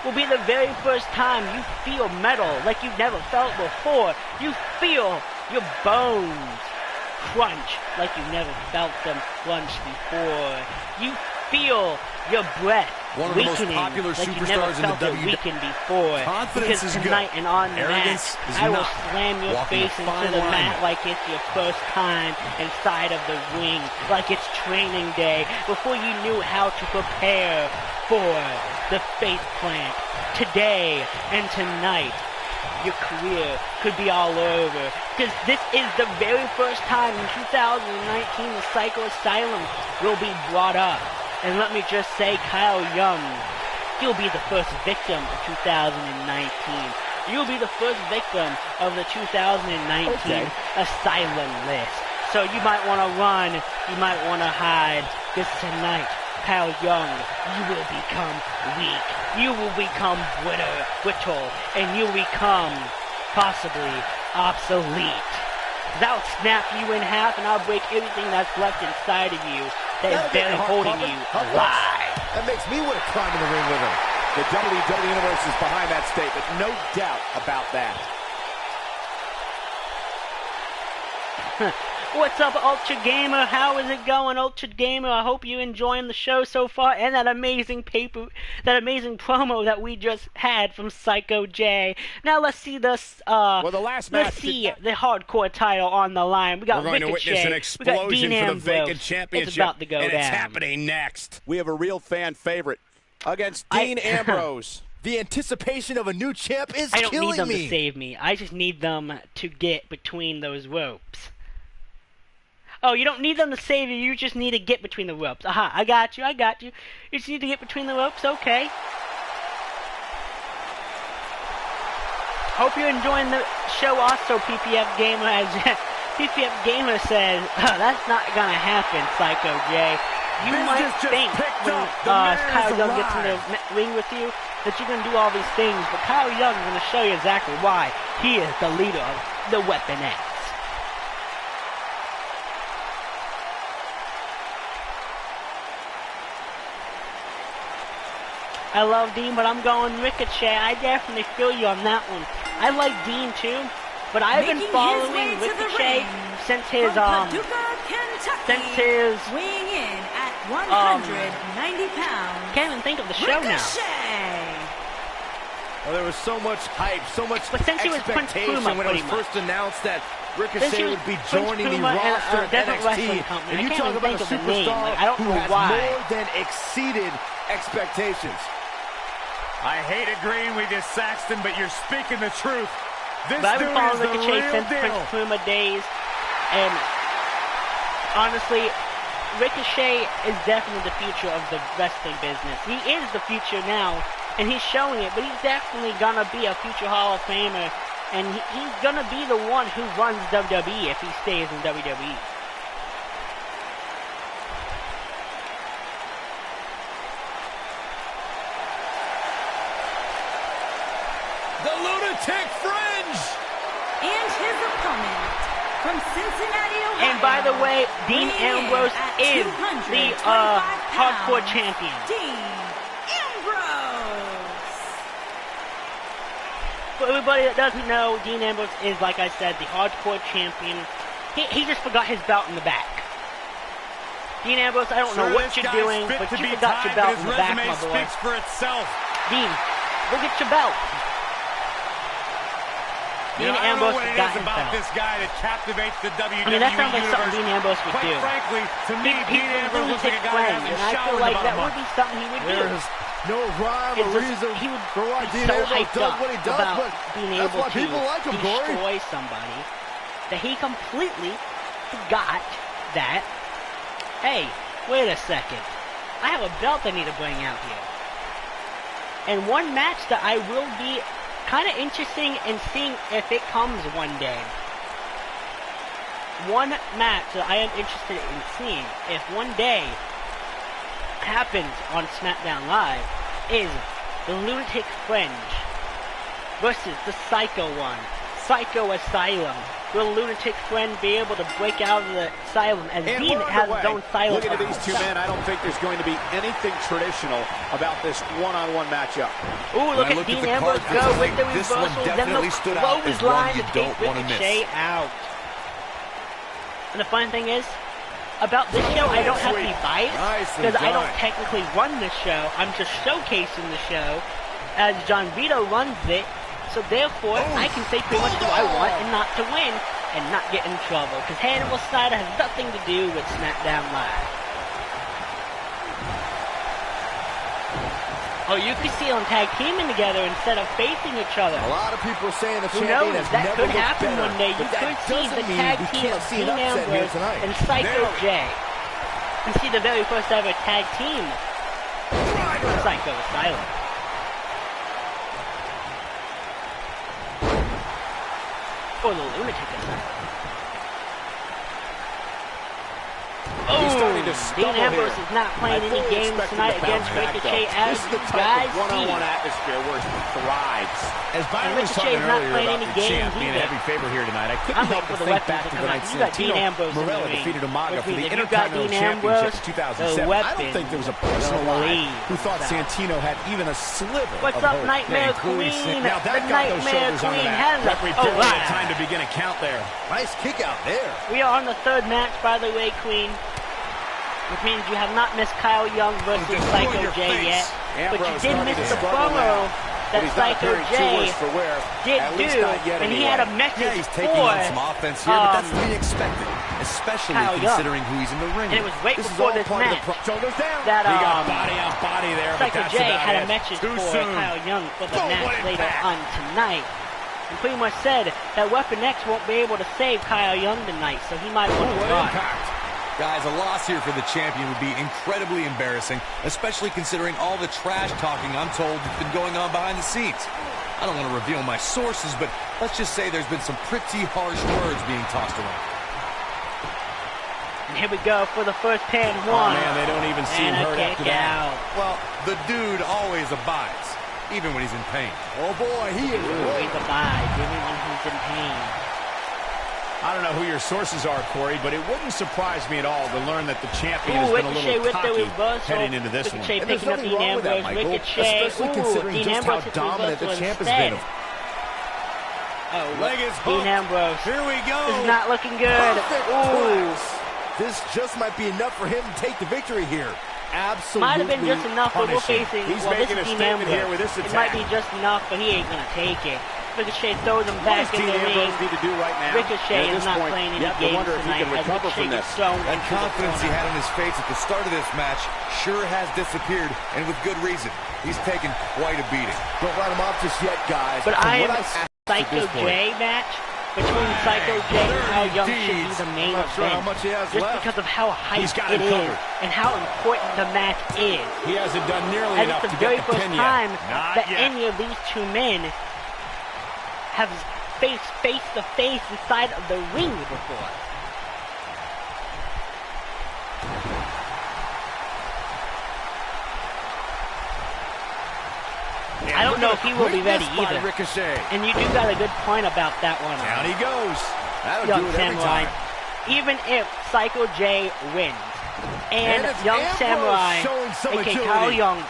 will be the very first time you feel metal like you've never felt before. You feel your bones crunch like you've never felt them crunch before. You feel your breath one of the most weakening popular like you superstars never in the felt it weaken before. Confidence because is tonight good. and on the Arrogance mat, is I will not. slam your Walking face a into fine the line. mat like it's your first time inside of the ring, like it's training day, before you knew how to prepare for the face plant. Today and tonight, your career could be all over. Because this is the very first time in 2019 the Psycho Asylum will be brought up. And let me just say, Kyle Young, you'll be the first victim of 2019. You'll be the first victim of the 2019 Asylum list. So you might want to run, you might want to hide, because tonight, Kyle Young, you will become weak. You will become brittle, and you'll become possibly obsolete. I'll snap you in half, and I'll break everything that's left inside of you that is barely holding you alive. That makes me want to climb in the ring with him. The WWE Universe is behind that statement, no doubt about that. What's up, Ultra Gamer? How is it going, Ultra Gamer? I hope you're enjoying the show so far and that amazing promo that we just had from Psycho J. Now let's see this. Well, the last match. Let's see the hardcore title on the line. We got We're going Ricochet. to witness an explosion for the vacant championship. It's about to go and down. It's happening next. We have a real fan favorite against Dean Ambrose. The anticipation of a new champ is I don't killing need them me. to save me. I just need them to get between those ropes. Oh, you don't need them to save you, you just need to get between the ropes. Aha, I got you. You just need to get between the ropes, okay. Hope you're enjoying the show also, PPF Gamer. As PPF Gamer says, that's not gonna happen, Psycho J. You might think when Kyle Young gets in the ring with you that you're gonna do all these things, but Kyle Young is gonna show you exactly why he is the leader of the Weapon X. I love Dean, but I'm going Ricochet. I definitely feel you on that one. I like Dean too, but I've been following Ricochet since his weighing in at 190 pounds. Can't even think of the show now. Well, there was so much hype, so much expectation when it was first announced that Ricochet would be joining the roster of NXT. And you talk about a superstar who has more than exceeded expectations. I hate agreeing with you, Saxton, but you're speaking the truth. This I've been dude following is the Ricochet real since deal. Prince Puma days, and honestly, Ricochet is definitely the future of the wrestling business. He is the future now, and he's showing it, but he's definitely gonna be a future Hall of Famer, and he's gonna be the one who runs WWE if he stays in WWE. The Lunatic Fringe! And his opponent from Cincinnati, Ohio. And by the way, Dean Ambrose is the hardcore champion. Dean Ambrose. For everybody that doesn't know, Dean Ambrose is, like I said, the hardcore champion. He just forgot his belt in the back. Dean Ambrose, I don't know what you're doing, but you forgot your belt in the back, my boy. Speaks for itself. Dean, go get your belt. Dean Ambrose got his belt. This guy that captivates the WWE I mean, that sounds like something Dean Ambrose would do. Frankly, to me, Dean Ambrose looks like a guy that and I feel like that would be something he would do. There's no rhyme or reason for why Dean Ambrose does what he does, but being that's able why people like him, Corey. destroy somebody that he completely forgot that, hey, wait a second, I have a belt I need to bring out here. And one match that I will be kind of interesting in seeing if it comes one day. One match that I am interested in seeing if one day happens on SmackDown Live is the Lunatic Fringe versus the Psycho one. Psycho Asylum. Will Lunatic Friend be able to break out of the asylum as Dean has his own asylum? Looking at these two men, I don't think there's going to be anything traditional about this one-on-one matchup. Ooh, look at Dean Ambrose go with the reversal, then the clothesline to take Ricochet out. And the fun thing is, about this show, I don't have to be biased, because I don't technically run this show. I'm just showcasing the show, as John Vito runs it. So therefore, I can say pretty much who I want and not to win and not get in trouble. Because Hannibal Snyder has nothing to do with SmackDown Live. Oh, you could see them tag teaming together instead of facing each other. A lot of people are saying the champion has never looked better. That could happen one day. You could see the tag team of Dean Ambrose and Psycho J. And see the very first ever tag team of Psycho Asylum. Or the Lunatic Asylum. He's starting to Dean Ambrose is not playing any games tonight against Ricochet as you guys see. One-on-one atmosphere where he thrives. As Byron was talking earlier about the champ being in heavy favor here tonight, I couldn't help but think back to the night Santino Marella defeated Umaga for the Intercontinental Championship in 2007. I don't think there was a person alive who thought Santino had even a sliver of hope. What's up, Nightmare Queen? Now that got those shoulders on the mat. Referee barely had time to begin a count there. Nice kick out there. We are on the third match, by the way, Queen. Which means you have not missed Kyle Young versus Psycho J yet. But you did miss the promo that Psycho J did do, and he had a message he's taking on some offense here, but that's to be expected, especially considering who he's in the ring. And it was right before this match that he got body on body there, Psycho J had a message for Kyle Young for the match later on tonight. And pretty much said that Weapon X won't be able to save Kyle Young tonight, so he might want to run. Guys, a loss here for the champion would be incredibly embarrassing, especially considering all the trash talking I'm told has been going on behind the scenes. I don't want to reveal my sources, but let's just say there's been some pretty harsh words being tossed around. And here we go for the first pin. One. Oh, man, they don't even seem hurt after that. Well, the dude always abides, even when he's in pain. Oh, boy, he is. Always abides, even when he's in pain. I don't know who your sources are, Corey, but it wouldn't surprise me at all to learn that the champion has been a little cocky heading into this one. And there's nothing wrong with that, Michael, especially considering just how dominant the champ has been. Leg is hooked. Dean Ambrose. Here we go. This is not looking good. This just might be enough for him to take the victory here. Absolutely. Might have been just enough, but we're facing. He's making a statement here with this attack. It might be just enough, but he ain't gonna take it. Ricochet throws him back in the ring. Need to do right now? Ricochet is not playing any games tonight. That confidence he had on his face at the start of this match sure has disappeared, and with good reason. He's taken quite a beating. Don't let him off just yet, guys. But I am Psycho J match. between Psycho J and how Young should be the main event. Just because of how hyped it is and how important the match is. He hasn't done nearly enough to get the pin yet. It's the very first time that any of these two men have faced face-to-face inside of the ring before. I don't know if he will be ready either. And you do got a good point about that one. Down he goes. Young Samurai. Even if Psycho J wins, and Young Samurai, aka Kyle Young,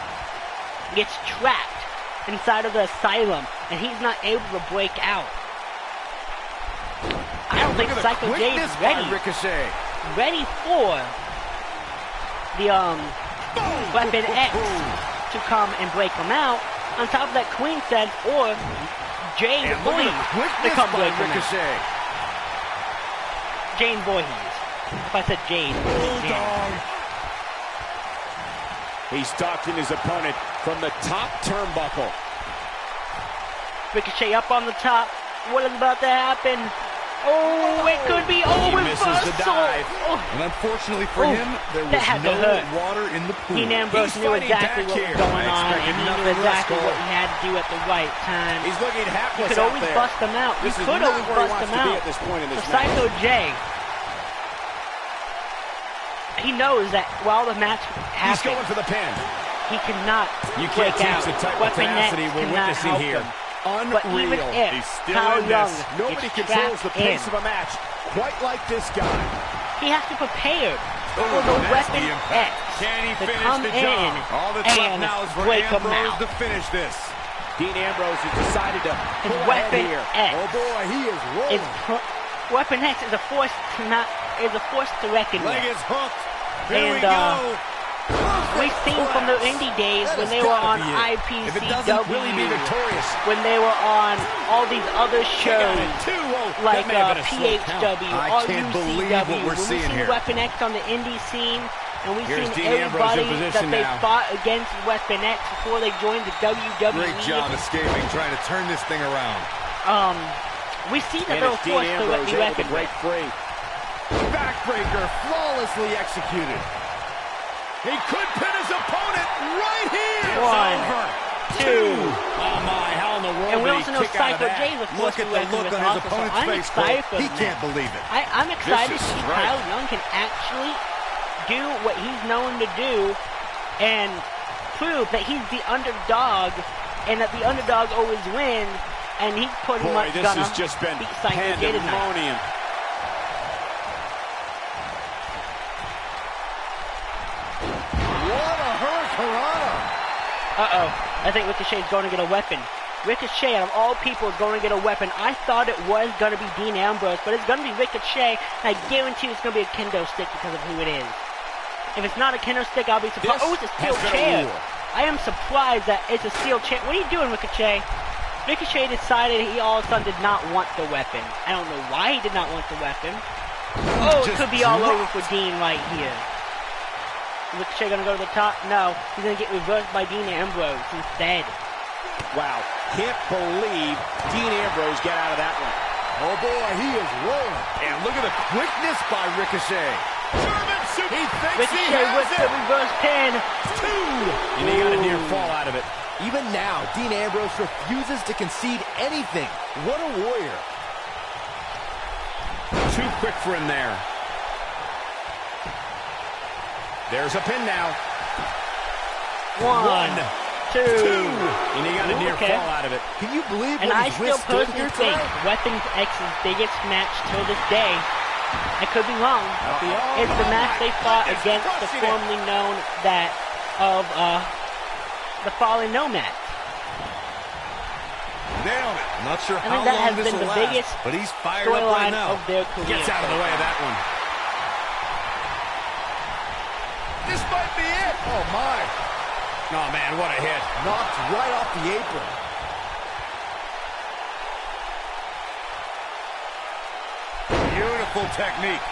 gets trapped inside of the asylum, and he's not able to break out, I don't think Psycho J is ready for the Weapon X to come and break him out. On top of that, Queen said, or Jane Voorhees to come break him out. Jane Voorhees. If I said Jade, Jane. He's stalking his opponent from the top turnbuckle. Ricochet up on the top. What is about to happen? Oh, it could be reversal. The dive. Oh. And unfortunately for him, there was no water in the pool. Dean Ambrose knew exactly what was going on, and he knew exactly what he had to do at the right time. He's looking hapless. He could always bust him out. He could always bust him out. At this point in this match. Psycho J, he knows that while the match happens, he's going for the pin. He cannot break out. The type of tenacity we're witnessing here. Unreal. But even if Kyle Young nobody controls the pace of a match quite like this guy. He has to prepare for the Weapon X to come in and break him out. To finish this. Dean Ambrose has decided to his Weapon X. Oh boy, he is rolling. Weapon X is a force to reckon with. Leg is hooked. Here we go. We've seen from the indie days when they were on IPCW, when they were on all these other shows like PHW, RUCW, when we've seen Weapon X on the indie scene, and we've seen everybody that they fought against Weapon X before they joined the WWE. Great job escaping, trying to turn this thing around. We see that they're forced to be reckoned with. Backbreaker flawlessly executed. He could pin his opponent right here. 1, 2. Oh my, how in the world and we also know Psycho J was forced to reckon with also, so I'm excited for He can't believe it. I'm excited to see Kyle Young can actually do what he's known to do and prove that he's the underdog and that the underdog always wins, and he's pretty much gonna beat Psycho J tonight. Uh-oh. I think Ricochet's going to get a weapon. Ricochet, out of all people, is going to get a weapon. I thought it was going to be Dean Ambrose, but it's going to be Ricochet. I guarantee it's going to be a kendo stick because of who it is. If it's not a kendo stick, I'll be surprised. Oh, it's a steel chair. I am surprised that it's a steel chair. What are you doing, Ricochet? Ricochet decided he all of a sudden did not want the weapon. I don't know why he did not want the weapon. Oh, it could be all over for Dean right here. Ricochet gonna go to the top? No, he's gonna get reversed by Dean Ambrose instead. Wow, can't believe Dean Ambrose got out of that one. Oh boy, he is rolling. And look at the quickness by Ricochet. Ricochet with the reverse pin. 2. And he got a near fall out of it. Even now, Dean Ambrose refuses to concede anything. What a warrior. Too quick for him there. There's a pin now. 1, 2. And he got a near fall out of it. Can you believe and I still personally think Weapon X's biggest match till this day, I could be wrong, it's the match they fought against the formerly known the Fallen Nomads. Nailed it. Not sure how long long this will last, biggest but he's fired up right now. Of their career. Gets out of the way of that one. This might be it. Oh, my. Oh, man, what a hit. Knocked right off the apron. Beautiful technique.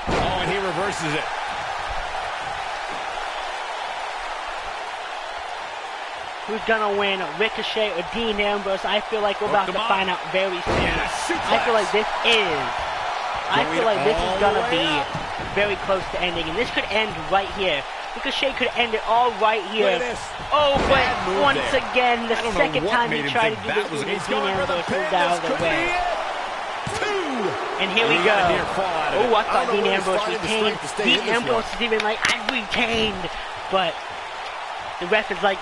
Oh, and he reverses it. who's gonna win, Ricochet or Dean Ambrose. I feel like we're about to find out very soon. I feel like this is gonna be very close to ending, and this could end right here. Ricochet could end it all right here. Oh, but once again, the second time he tried to do this, Dean Ambrose moved out of the way. And here we go. Oh, I thought Dean Ambrose retained. Dean Ambrose is even like, I retained. But the ref is like,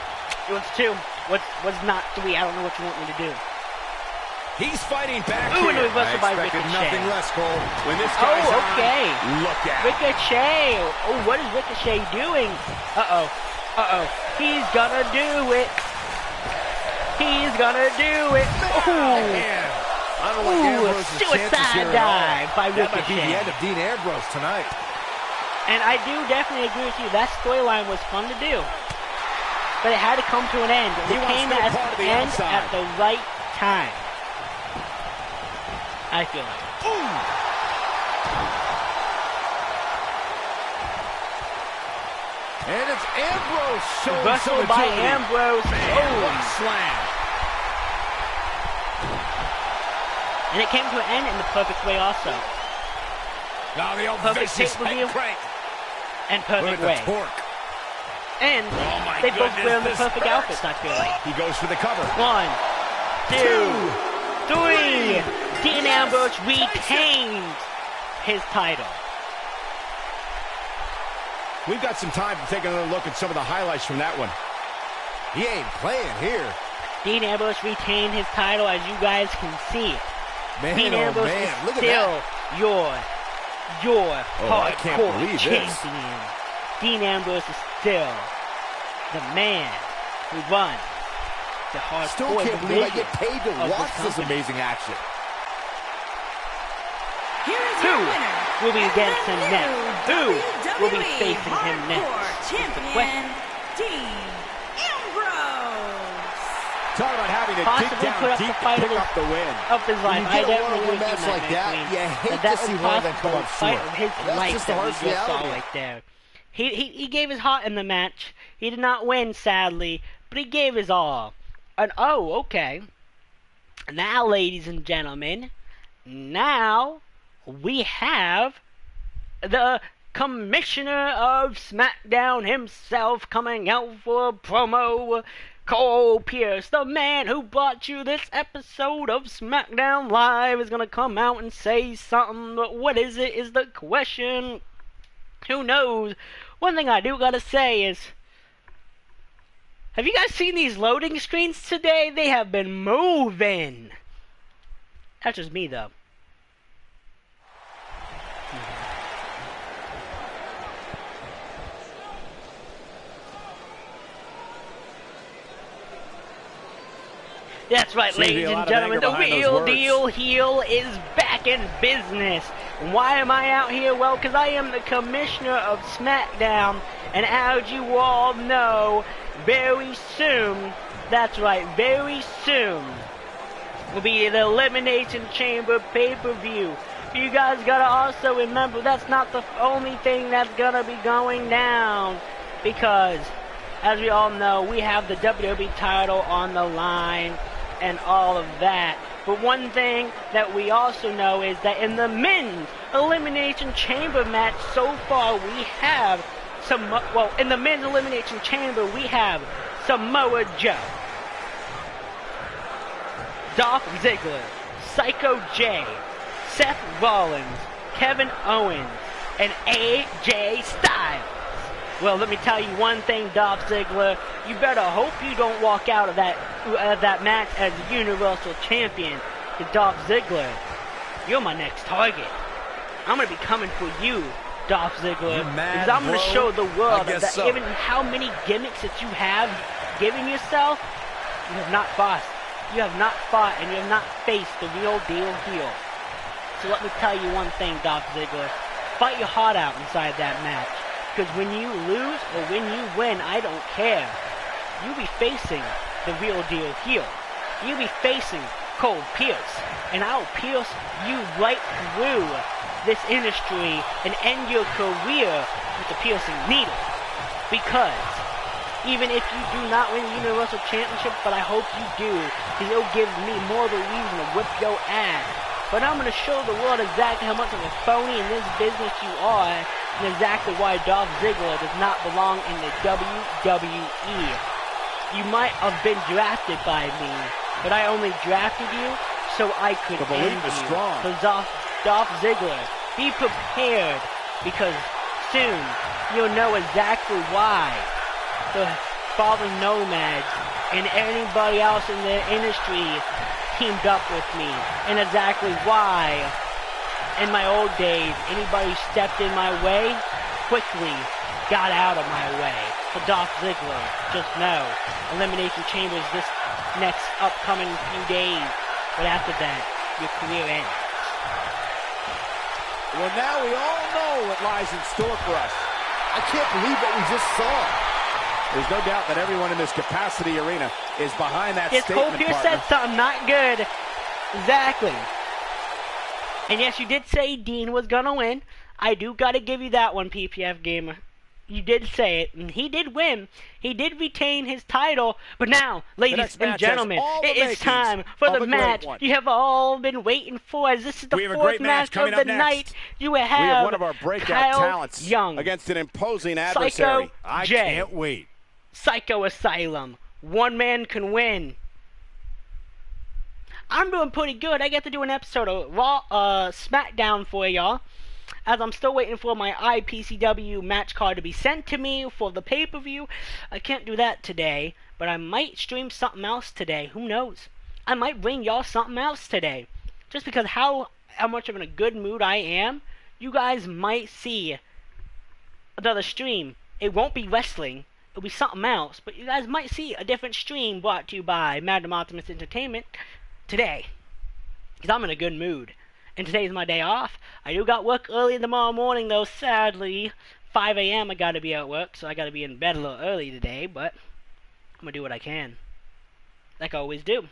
it was 2. What's not 3? I don't know what you want me to do. He's fighting back here. And a reversal by Ricochet. Nothing less, Cole. When this guy's okay. on, look out. Ricochet. Oh, what is Ricochet doing? He's gonna do it. He's gonna do it. I don't like Ambrose's suicide dive by Ricochet. That might be the end of Dean Ambrose tonight. And I do definitely agree with you. That storyline was fun to do. But it had to come to an end. It came at the end at the right time. I feel like. And it's Ambrose showing Reversal some by agility. Ambrose. What a slam. And it came to an end in the perfect way also. Now the old Perfect vicious pay-per-view. crank. And perfect way. Torque. And they both wear the perfect outfits, I feel like. He goes for the cover. 1, 2, 3. Dean Ambrose retains his title. We've got some time to take another look at some of the highlights from that one. He ain't playing here. Dean Ambrose retained his title, as you guys can see. Man, Dean Ambrose is look still at that. your I can't hardcore believe champion. this. Dean Ambrose is still the man who runs the hardcore Still can't believe I get paid to of watch this company. amazing action. Here is Who your winner, will be against him and the next? new Who will be WWE facing him next? Hardcore Is the question. Champion, Dean Ambrose. Talk about having to dig Possibly down put up deep the fight to pick up the win. Of his life. When you I get a definitely one-on-one agree with match you, like Matt that, McQueen. you hate that to see was one of them come possible up fight short. of his That's life just the that we harsh just saw reality. right there. He gave his heart in the match. He did not win, sadly, but he gave his all. And okay. Now, ladies and gentlemen, now we have the Commissioner of SmackDown himself coming out for a promo. Cole Pierce, the man who brought you this episode of SmackDown Live, is going to come out and say something, but what is it is the question. Who knows? One thing I do got to say is, have you guys seen these loading screens today? They have been moving. That's just me, though. That's right, ladies and gentlemen, the real deal heel is back in business. Why am I out here? Well, because I am the Commissioner of SmackDown, and as you all know, very soon, that's right, very soon, will be the Elimination Chamber pay-per-view. You guys gotta also remember, that's not the only thing that's gonna be going down, because, as we all know, we have the WWE title on the line, and all of that. But one thing that we also know is that in the men's Elimination Chamber match so far, we have in the men's Elimination Chamber, we have Samoa Joe, Dolph Ziggler, Psycho J, Seth Rollins, Kevin Owens, and AJ Styles. Well, let me tell you one thing, Dolph Ziggler. You better hope you don't walk out of that match as the Universal Champion. To Dolph Ziggler, you're my next target. I'm going to be coming for you, Dolph Ziggler. Because I'm going to show the world that even how many gimmicks that you have given yourself, you have not fought. You have not fought and you have not faced the real deal heel. So let me tell you one thing, Dolph Ziggler. Fight your heart out inside that match. Because when you lose or when you win, I don't care. You'll be facing the real deal heel. You'll be facing Cole Pierce. And I'll pierce you right through this industry and end your career with a piercing needle. Because Even if you do not win the Universal Championship, but I hope you do, because it'll give me more of a reason to whip your ass. But I'm going to show the world exactly how much of a phony in this business you are, and exactly why Dolph Ziggler does not belong in the WWE. You might have been drafted by me, but I only drafted you so I could end you. Strong. So Dolph Ziggler, be prepared, because soon you'll know exactly why the Father Nomads and anybody else in the industry teamed up with me, and exactly why in my old days anybody who stepped in my way quickly got out of my way. For Dolph Ziggler, just know, Elimination Chamber is this next upcoming few days, but after that your career ends. Well, now we all know what lies in store for us. I can't believe what we just saw. There's no doubt that everyone in this capacity arena is behind that statement, Cole Pierce said something not good. Exactly. And yes, you did say Dean was going to win. I do got to give you that one, PPF Gamer. You did say it, and he did win. He did retain his title. But now, ladies and gentlemen, it is time for the match you have all been waiting for. As this is the fourth match of the night. You have, we have one of our breakout talents Young against an imposing adversary. I can't wait. Psycho Asylum. One man can win. I'm doing pretty good. I get to do an episode of Raw, SmackDown for y'all, as I'm still waiting for my IPCW match card to be sent to me for the pay-per-view. I can't do that today, but I might stream something else today. Who knows? I might bring y'all something else today. Just because how much of in a good mood I am, you guys might see another stream. It won't be wrestling. It'll be something else, but you guys might see a different stream brought to you by Madam Optimus Entertainment today, because I'm in a good mood, and today's my day off. I do got work early tomorrow morning, though, sadly. 5 a.m. I gotta be at work, so I gotta be in bed a little early today, but I'm gonna do what I can, like I always do.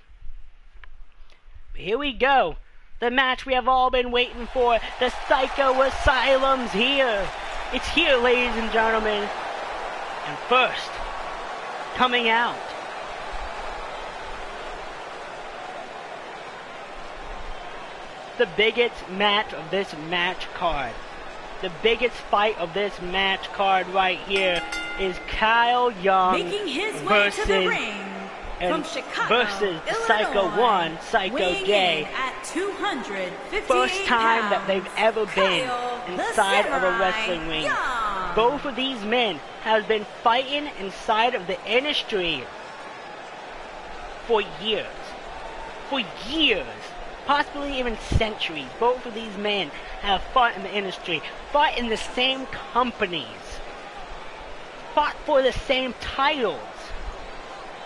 But here we go, the match we have all been waiting for. The Psycho Asylum's here. It's here, ladies and gentlemen. And first, coming out, the biggest match of this match card. The biggest fight of this match card right here is Kyle Young making his way to the ring from Chicago, versus Psycho 1, Psycho J. At 258 First time that they've ever been inside of a wrestling ring. Both of these men have been fighting inside of the industry for years. For years. Possibly even centuries. Both of these men have fought in the industry. Fought in the same companies. Fought for the same titles.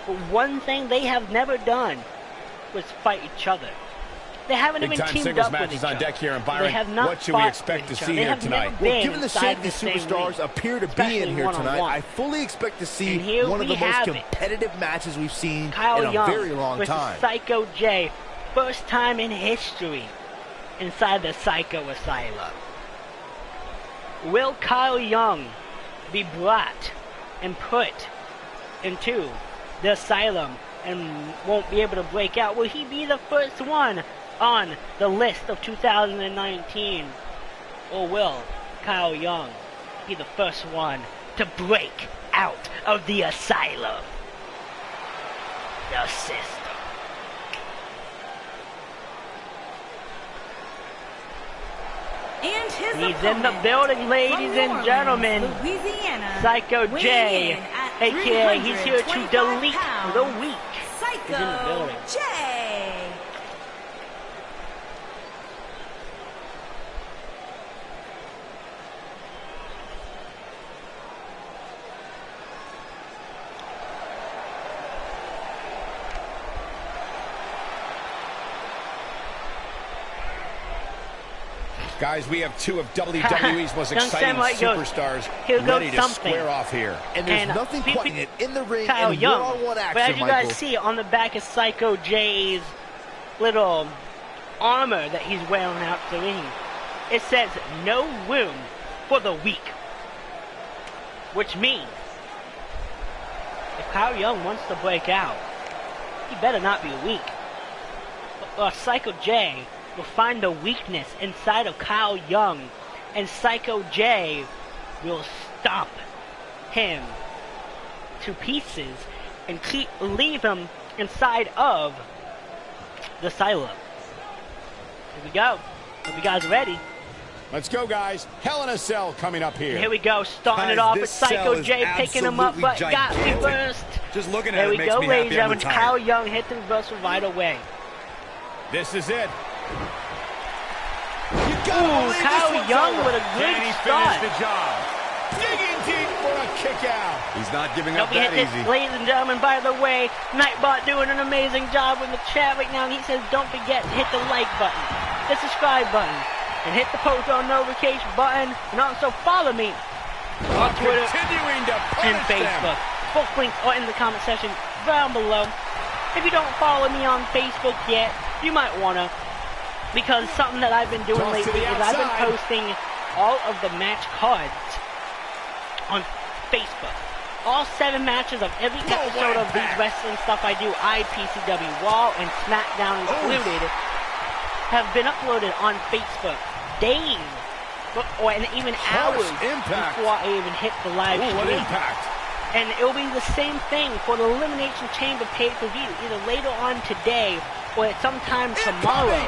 But one thing they have never done was fight each other. They haven't even teamed up with each other. On deck here in Byron. They have not what should we expect to see here tonight? Well, given the shape these superstars appear to be in here tonight, I fully expect to see one of the most competitive matches we've seen in a very long time. Psycho J, first time in history inside the Psycho Asylum. Will Kyle Young be brought and put into the asylum and won't be able to break out? Will he be the first one on the list of 2019? Or will Kyle Young be the first one to break out of the asylum? The system. And his He's in the building, ladies and gentlemen. Louisiana, Psycho J, aka he's here to delete the weak. He's in the building. J. Guys, we have two of WWE's most exciting superstars ready to square off here. And there's nothing quite it in the ring Kyle and Young. one-on-one action, But as you guys see on the back of Psycho J's little armor that he's wearing out the ring, it says no room for the weak. Which means if Kyle Young wants to break out, he better not be weak. Or Psycho J will find the weakness inside of Kyle Young, and Psycho J will stomp him to pieces and leave him inside of the silo. Here we go. Hope you guys are ready. Let's go, guys. Hell in a Cell coming up here. Here we go. Starting it off with Psycho J picking him up, but got reversed. Just looking there at we it makes go, me ladies and happy. gentlemen. Kyle Young hit the reversal right away. This is it. Ooh, Kyle Young with a good start. Finish the job. Digging deep for a kick out. He's not giving up Don't that hit easy. this, ladies and gentlemen. By the way, Nightbot doing an amazing job with the chat right now. He says, don't forget to hit the like button, the subscribe button, and hit the post notification button, and also follow me on Twitter and Facebook. Both links are in the comment section down below. If you don't follow me on Facebook yet, you might wanna, because something that I've been doing lately is I've been posting all of the match cards on Facebook. All 7 matches of every episode of these wrestling stuff I do, IPCW, Raw, and SmackDown included, have been uploaded on Facebook days, and even hours before I even hit the live stream. And it'll be the same thing for the Elimination Chamber pay-per-view, either later on today or at sometime tomorrow.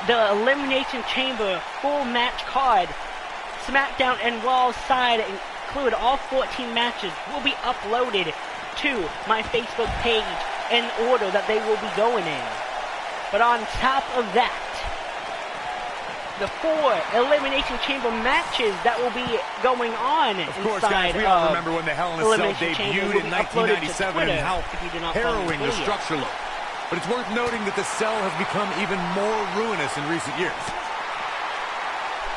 The Elimination Chamber full match card, SmackDown and Raw's side include all 14 matches, will be uploaded to my Facebook page in order that they will be going in. But on top of that, the 4 Elimination Chamber matches that will be going on of course, guys, we all remember when the Hell in a Cell debuted in 1997 and how harrowing the structure looked. But it's worth noting that the Cell has become even more ruinous in recent years.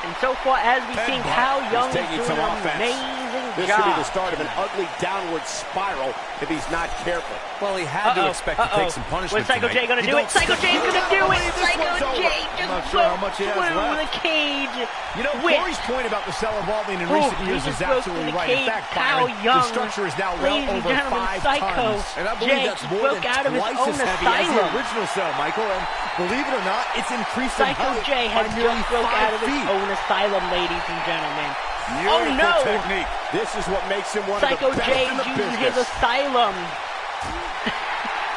And so far as we've seen, Kyle Young is doing an amazing job. This could be the start of an ugly downward spiral if he's not careful. Well, he had to expect to take some punishment. What's Psycho J gonna do it? Psycho J's gonna do it! Psycho J just broke through the cage. You know, Corey's point about the Cell evolving in recent years is absolutely right. In fact, Byron, the structure is now well over 5 tons. And I believe that's more than twice as heavy as the original Cell, Michael. And believe it or not, it's increased in height by nearly 5 feet. Psycho J has just broke out of his own asylum, ladies and gentlemen. Beautiful technique. This is what makes him one Psycho of the best J in the using business. his asylum.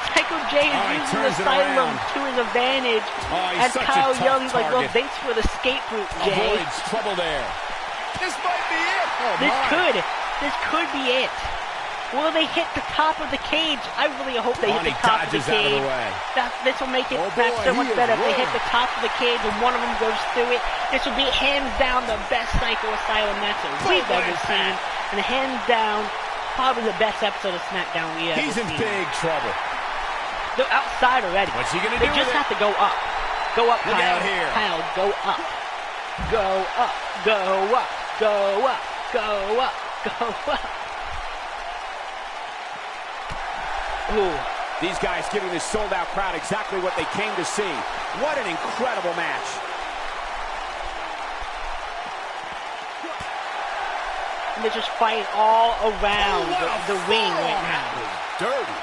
Psycho J is using his asylum to his advantage. And Kyle Young's like, well, thanks for the escape route, Jay. Avoids trouble there. This might be it. This could be it. Will they hit the top of the cage? I really hope they hit the top of the cage. This will make it so much better if they hit the top of the cage and one of them goes through it. This will be hands down the best Psycho Asylum match that we've ever seen. And hands down, probably the best episode of SmackDown we ever seen. He's in big trouble. They're outside already. What's he gonna do? They just have to go up. Go up, Look Kyle. out here. Kyle, go up. Go up. Go up. Go up. Go up. Go up. Ooh, these guys giving this sold-out crowd exactly what they came to see. What an incredible match. And they're just fighting all around the ring right now. Dirty.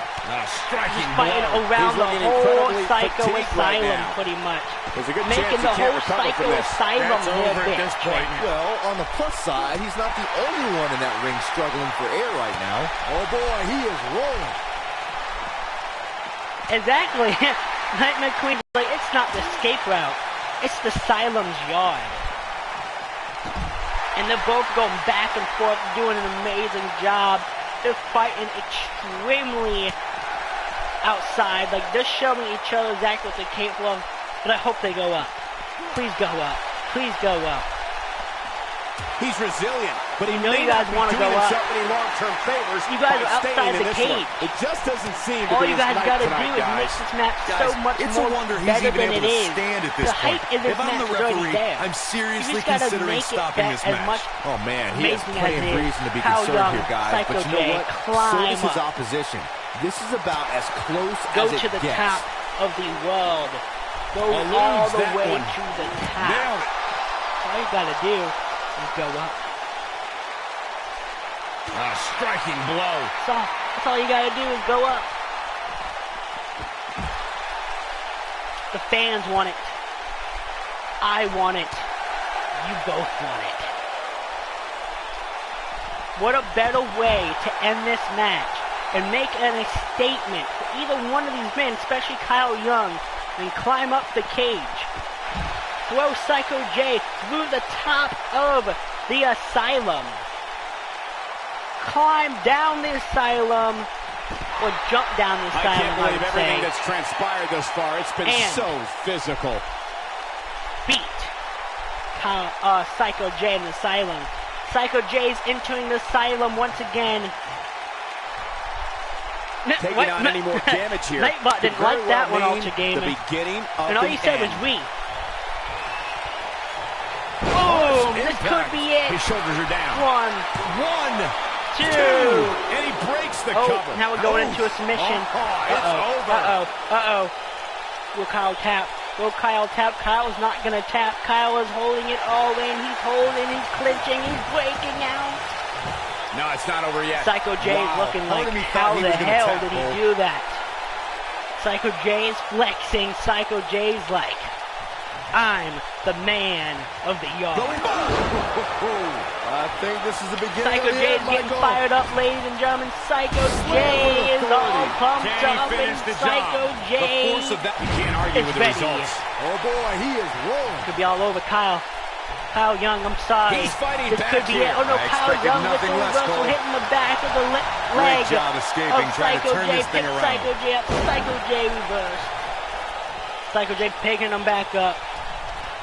Striking just fighting around the whole Psycho Asylum, pretty much. There's a good making the whole Psycho Asylum their bitch right now. Well, on the plus side, he's not the only one in that ring struggling for air right now. Oh boy, he is rolling. Exactly. Nightmare Queen's like, it's not the escape route. It's the Asylum's yard. And they're both going back and forth, doing an amazing job. They're fighting extremely outside. Like, they're showing each other exactly what they're capable of. But I hope they go up. Please go up. Please go up. He's resilient, but he know you guys want to go up. Any long-term favors. You guys are outside the cage. It just doesn't seem to all be you guys got to do tonight, is make this match guys, so much it's more a wonder he's better even than able it to is. stand at this The point. hype in this If I'm match the is already referee, there. I'm seriously You just gotta considering make it stopping this as match. much Oh man, he has amazing plenty as of it is. reason to be Kyle concerned Young, here, guys. Psycho But you know J, what? So climb is his up. opposition. This is about as close Go as it to the gets. top of the world. Go all the way to the top. Nailed it. All you gotta do is go up. A striking blow. That's all you gotta do is go up. The fans want it. I want it. You both want it. What a better way to end this match and make a statement for either one of these men, especially Kyle Young, and climb up the cage. Throw Psycho J through the top of the asylum. Climb down the asylum, or jump down the asylum, I can't believe everything that's transpired thus far. It's been so physical. Beat Psycho J in the asylum. Psycho J's entering the asylum once again. Taking on any more damage here. Nightbot didn't like that one, Ultra Gamer. The beginning of and all you said was we. Boom! This could be it. His shoulders are down. One, two, and he breaks the cover. Now we're going into a submission. It's over. Will Kyle tap? Will Kyle tap? Kyle's not gonna tap. Kyle is holding it all in. He's holding, he's clinching, he's breaking out. No, it's not over yet. Psycho J is looking like, how the hell did he do that? Psycho J is flexing. Psycho J's like, I'm the man of the yard. I think this is the beginning Psycho of the J end, is getting Michael. fired up, ladies and gentlemen. Psycho J is all pumped up, and Psycho J the force of that, you can't argue with the results. Oh boy, he is rolling. Could be all over Kyle. Kyle Young, I'm sorry. He's fighting this back could be here. it. Oh no, Kyle Young with the reversal hitting the back of the leg job escaping, of trying to Psycho turn J. this thing Pick around. Psycho J up. Psycho J reverse. Psycho J picking him back up.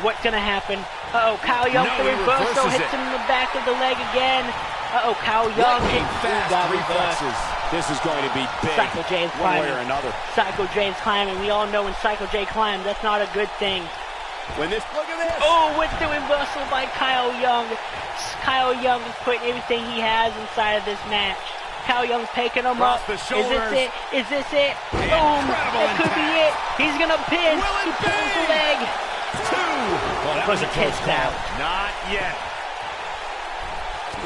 What's gonna happen? Uh-oh, Kyle Young No, the he reversal reverses hits it. him in the back of the leg again. Uh-oh, Kyle Young got reversed. This is going to be big. Psycho J is one climbing. way or another. Psycho J is climbing. We all know when Psycho J climbs, that's not a good thing. Look at this. Oh, with the reversal by Kyle Young. Kyle Young is putting everything he has inside of this match. Kyle Young's taking him up. The Is this it? Is this it? Boom. Incredible That could be it. He's going to pin. He pulls the leg. Well, that was a close call. Not yet.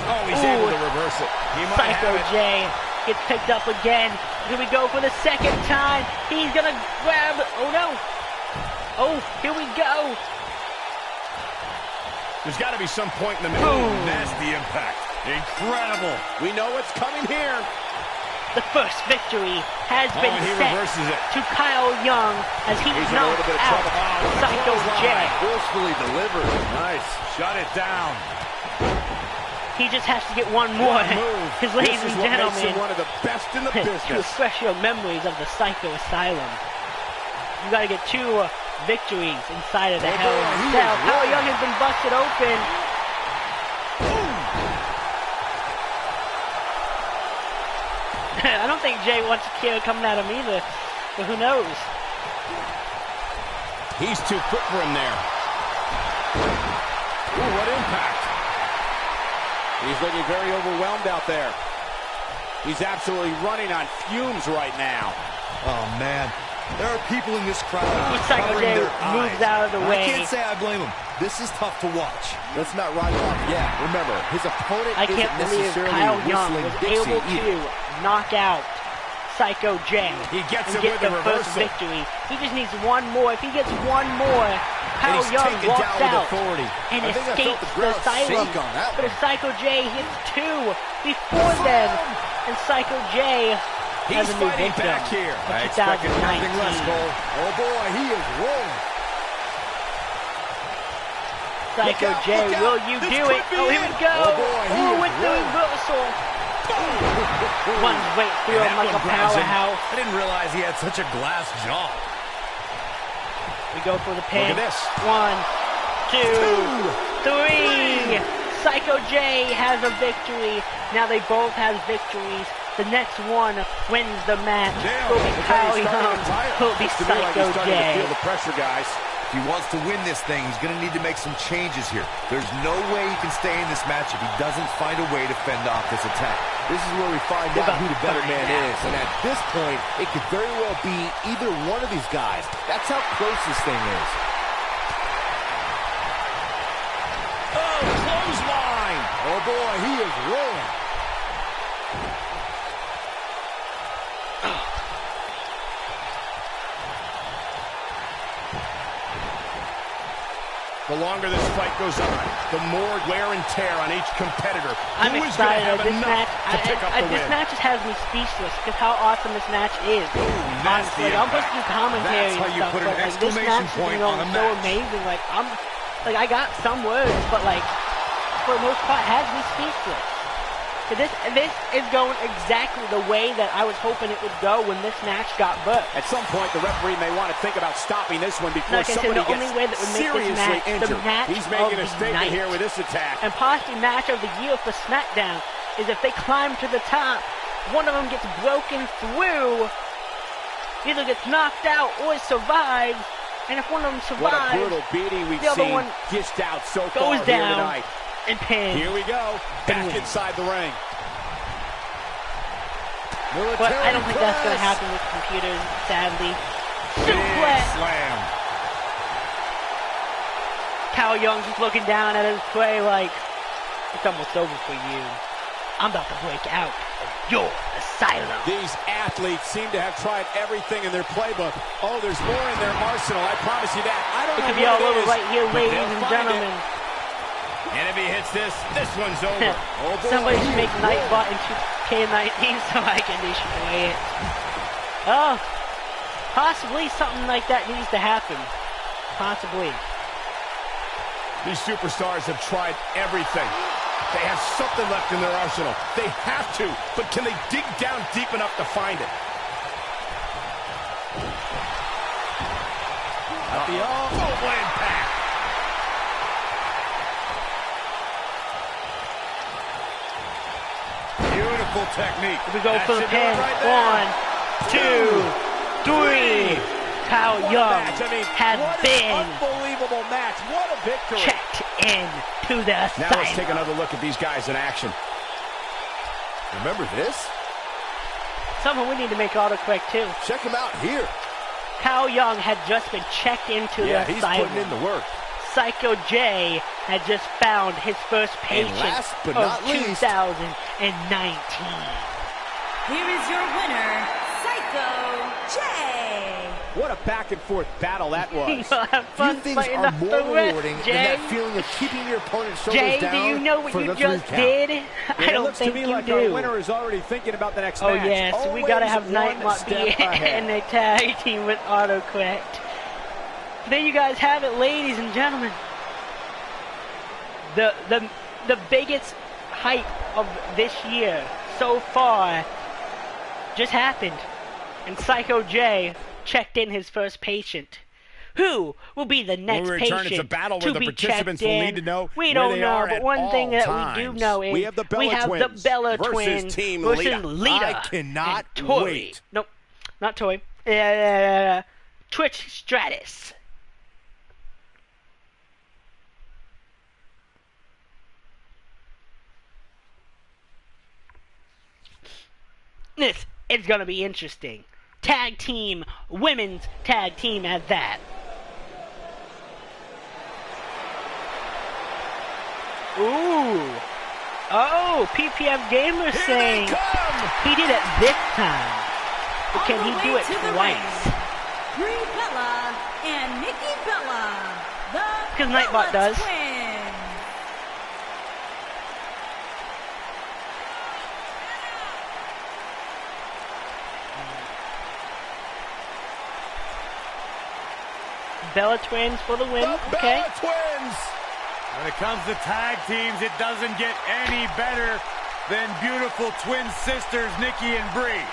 Oh, he's able to reverse it. He might Psycho have it. J gets picked up again. Here we go for the second time. He's going to grab. Oh, no. Oh, here we go. There's got to be some point in the middle. Boom. That's the impact. Incredible. We know what's coming here. The first victory has been and he set reverses it. to Kyle Young as he's in a knocked little bit of out trouble. Psycho J. Forcefully delivered. Nice. Shut it down. He just has to get one more. Because, ladies This is and what makes gentlemen, him one of the best in the to business. refresh your memories of the Psycho Asylum, you got to get 2 victories inside of the Hell in a Cell. Kyle Young has been busted open. I don't think Jay wants to kill coming at him either, but who knows? He's too quick for him there. Ooh, what impact. He's looking very overwhelmed out there. He's absolutely running on fumes right now. Oh, man. There are people in this crowd Psycho covering J their moves eyes. out of the way. I can't say I blame him. This is tough to watch. Let's not write it off yet. Remember, his opponent I can't isn't believe necessarily Kyle Young whistling was Dixie able either. to knock out Psycho J He gets and it get with the the first reversal. victory. He just needs one more. If he gets one more, Kyle he's Young taken walks down with out authority. and I think I felt escapes the the ground asylum. shake on that But if one. Psycho J hits 2 before then, and Psycho J has He's a new fighting victim back here. for I expected nothing less, 2019. Cole. Oh, boy, he is rolling. Psycho Look out, J, look out. will you This do could it? be Oh, here it. we go. Oh, boy, he is with the rolling. reversal. Runs right through him like a powerhouse. I didn't realize he had such a glass jaw. We go for the pin. Look at this. 1, 2, 3. Psycho J has a victory. Now they both have victories. The next one wins the match. Will be Kyle Young. Will be To me like he's Psycho starting to feel J. the pressure, guys. If he wants to win this thing, he's going to need to make some changes here. There's no way he can stay in this match if he doesn't find a way to fend off this attack. This is where we find out who the better man is. And at this point, it could very well be either one of these guys. That's how close this thing is. Oh, clothesline. Oh, boy, he is rolling. The longer this fight goes on, the more wear and tear on each competitor. I'm Who is going to excited. have This enough match, to pick up the this win? match just has me speechless because how awesome this match is. Nasty Honestly, I'm supposed impact. to do commentary That's how and you stuff, put but an like this exclamation match is point on a so match. amazing. Like I got some words, but like for the most part, has me speechless. This is going exactly the way that I was hoping it would go when this match got booked. At some point, the referee may want to think about stopping this one before Like I said, somebody the only way that gets would make this seriously match injured. the match He's making of a the statement night. here with this attack. And possibly match of the year for SmackDown is if they climb to the top, one of them gets broken through, either gets knocked out or survives, and if one of them What survives, a brutal beating we've the other seen one dished out so far goes here down tonight. and pins. Here we go, back inside the ring. But I don't think that's going to happen with computers, sadly. Big Suplex! slam. Cal Young just looking down at his prey like, it's almost over for you. I'm about to break out of your asylum. These athletes seem to have tried everything in their playbook. Oh, there's more in their arsenal, I promise you that. I don't It could know be all what over it is, right here, but ladies they'll and find gentlemen. And if he hits this one's over. Oh, boy. Somebody should make Nightbot into K19 so I can destroy it. Oh, possibly something like that needs to happen. Possibly. These superstars have tried everything. They have something left in their arsenal. They have to, but can they dig down deep enough to find it? Full impact. Beautiful technique. We go That for the should do pin. it right there. 1, 2, 3. Kyle Young Match. I mean, has what been an unbelievable match. What a victory. checked in to the Now let's take asylum. another look at these guys in action. Remember this? Something we need to make autocorrect too. Check him out here. Kyle Young had just been checked into Yeah, the he's asylum. putting in the work. Psycho J had just found his first patient last but of not least, 2019. Here is your winner, Psycho J. What a back and forth battle that was. You'll have Few fun things fighting are off more the rest, rewarding than Jay. that feeling of keeping your opponent's shoulders Jay, down. do you know what for you the just 3 count. did? I It don't looks think to me you like do. our winner is already thinking about the next Oh match. yes, we gotta Always have one Nightbot be step ahead. in a tag team with autocorrect. There you guys have it, ladies and gentlemen. The biggest hype of this year so far just happened, and Psycho J checked in his first patient. Who will be the next When we return, patient it's a battle to where the be participants checked will in? need to know We where don't they know, are but at one thing all that we do times. know is We have the Bella Twins Bella versus Twins Team versus Lita. Lita. I cannot and Toy. wait. Nope, not Toy. Twitch Stratus. This is gonna be interesting. Tag team, women's tag team at that. Ooh. Oh, PPF Gamer saying he did it this time. But can he do it twice? Brie Bella and Nikki Bella. The Because Nightbot Bella does. Twins. Bella Twins for the win. The Okay. Bella Twins. When it comes to tag teams, it doesn't get any better than beautiful twin sisters, Nikki and Brie.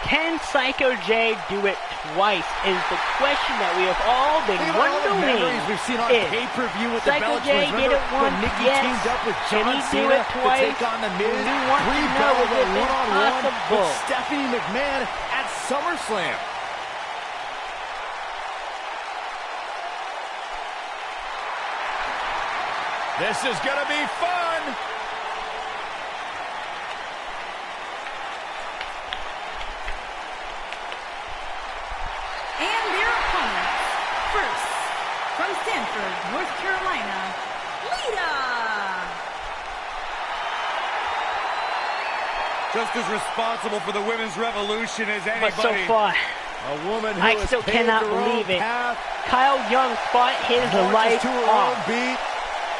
Can Psycho J do it twice? Is the question that we have all been Think about all the wondering. memories we've seen on Is pay-per-view with the Psycho Bella J Twins. did Remember it once? when Nikki Yes. teamed up with Can John he do Cena it twice? to take on The Miz? We want to Brie know Bella if it's one-on-one possible. with Stephanie McMahon at SummerSlam. This is gonna be fun. And their opponents. First, from Stanford, North Carolina, Lita. Just as responsible for the women's revolution as But so anybody. far, A woman who I has still paved cannot her own believe it. path, Kyle Young fought his life marches to her own off. beat,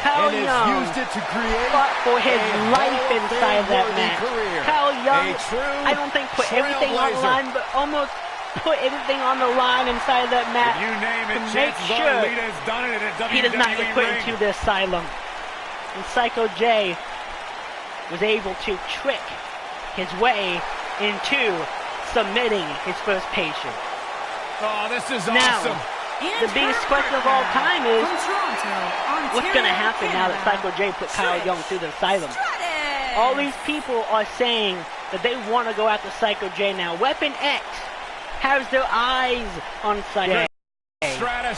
Kyle and Young has used it to create fought for his a life Hall of inside that Fame-worthy match. career. Kyle Young, A true I don't think put everything on the trailblazer. line, but almost put everything on the line inside that match You name it, to make chances sure are Lita has done it in a WWE he does not get put ring. into the asylum. And Psycho J was able to trick his way into submitting his first patient. Oh, this is Now, awesome. And the biggest her question of all partner time is, from Toronto, what's going to Ontario, happen now that Canada, Psycho J put Kyle Trish Young through the asylum? Stratus. All these people are saying that they want to go after Psycho J now. Weapon X has their eyes on Psycho J. Stratus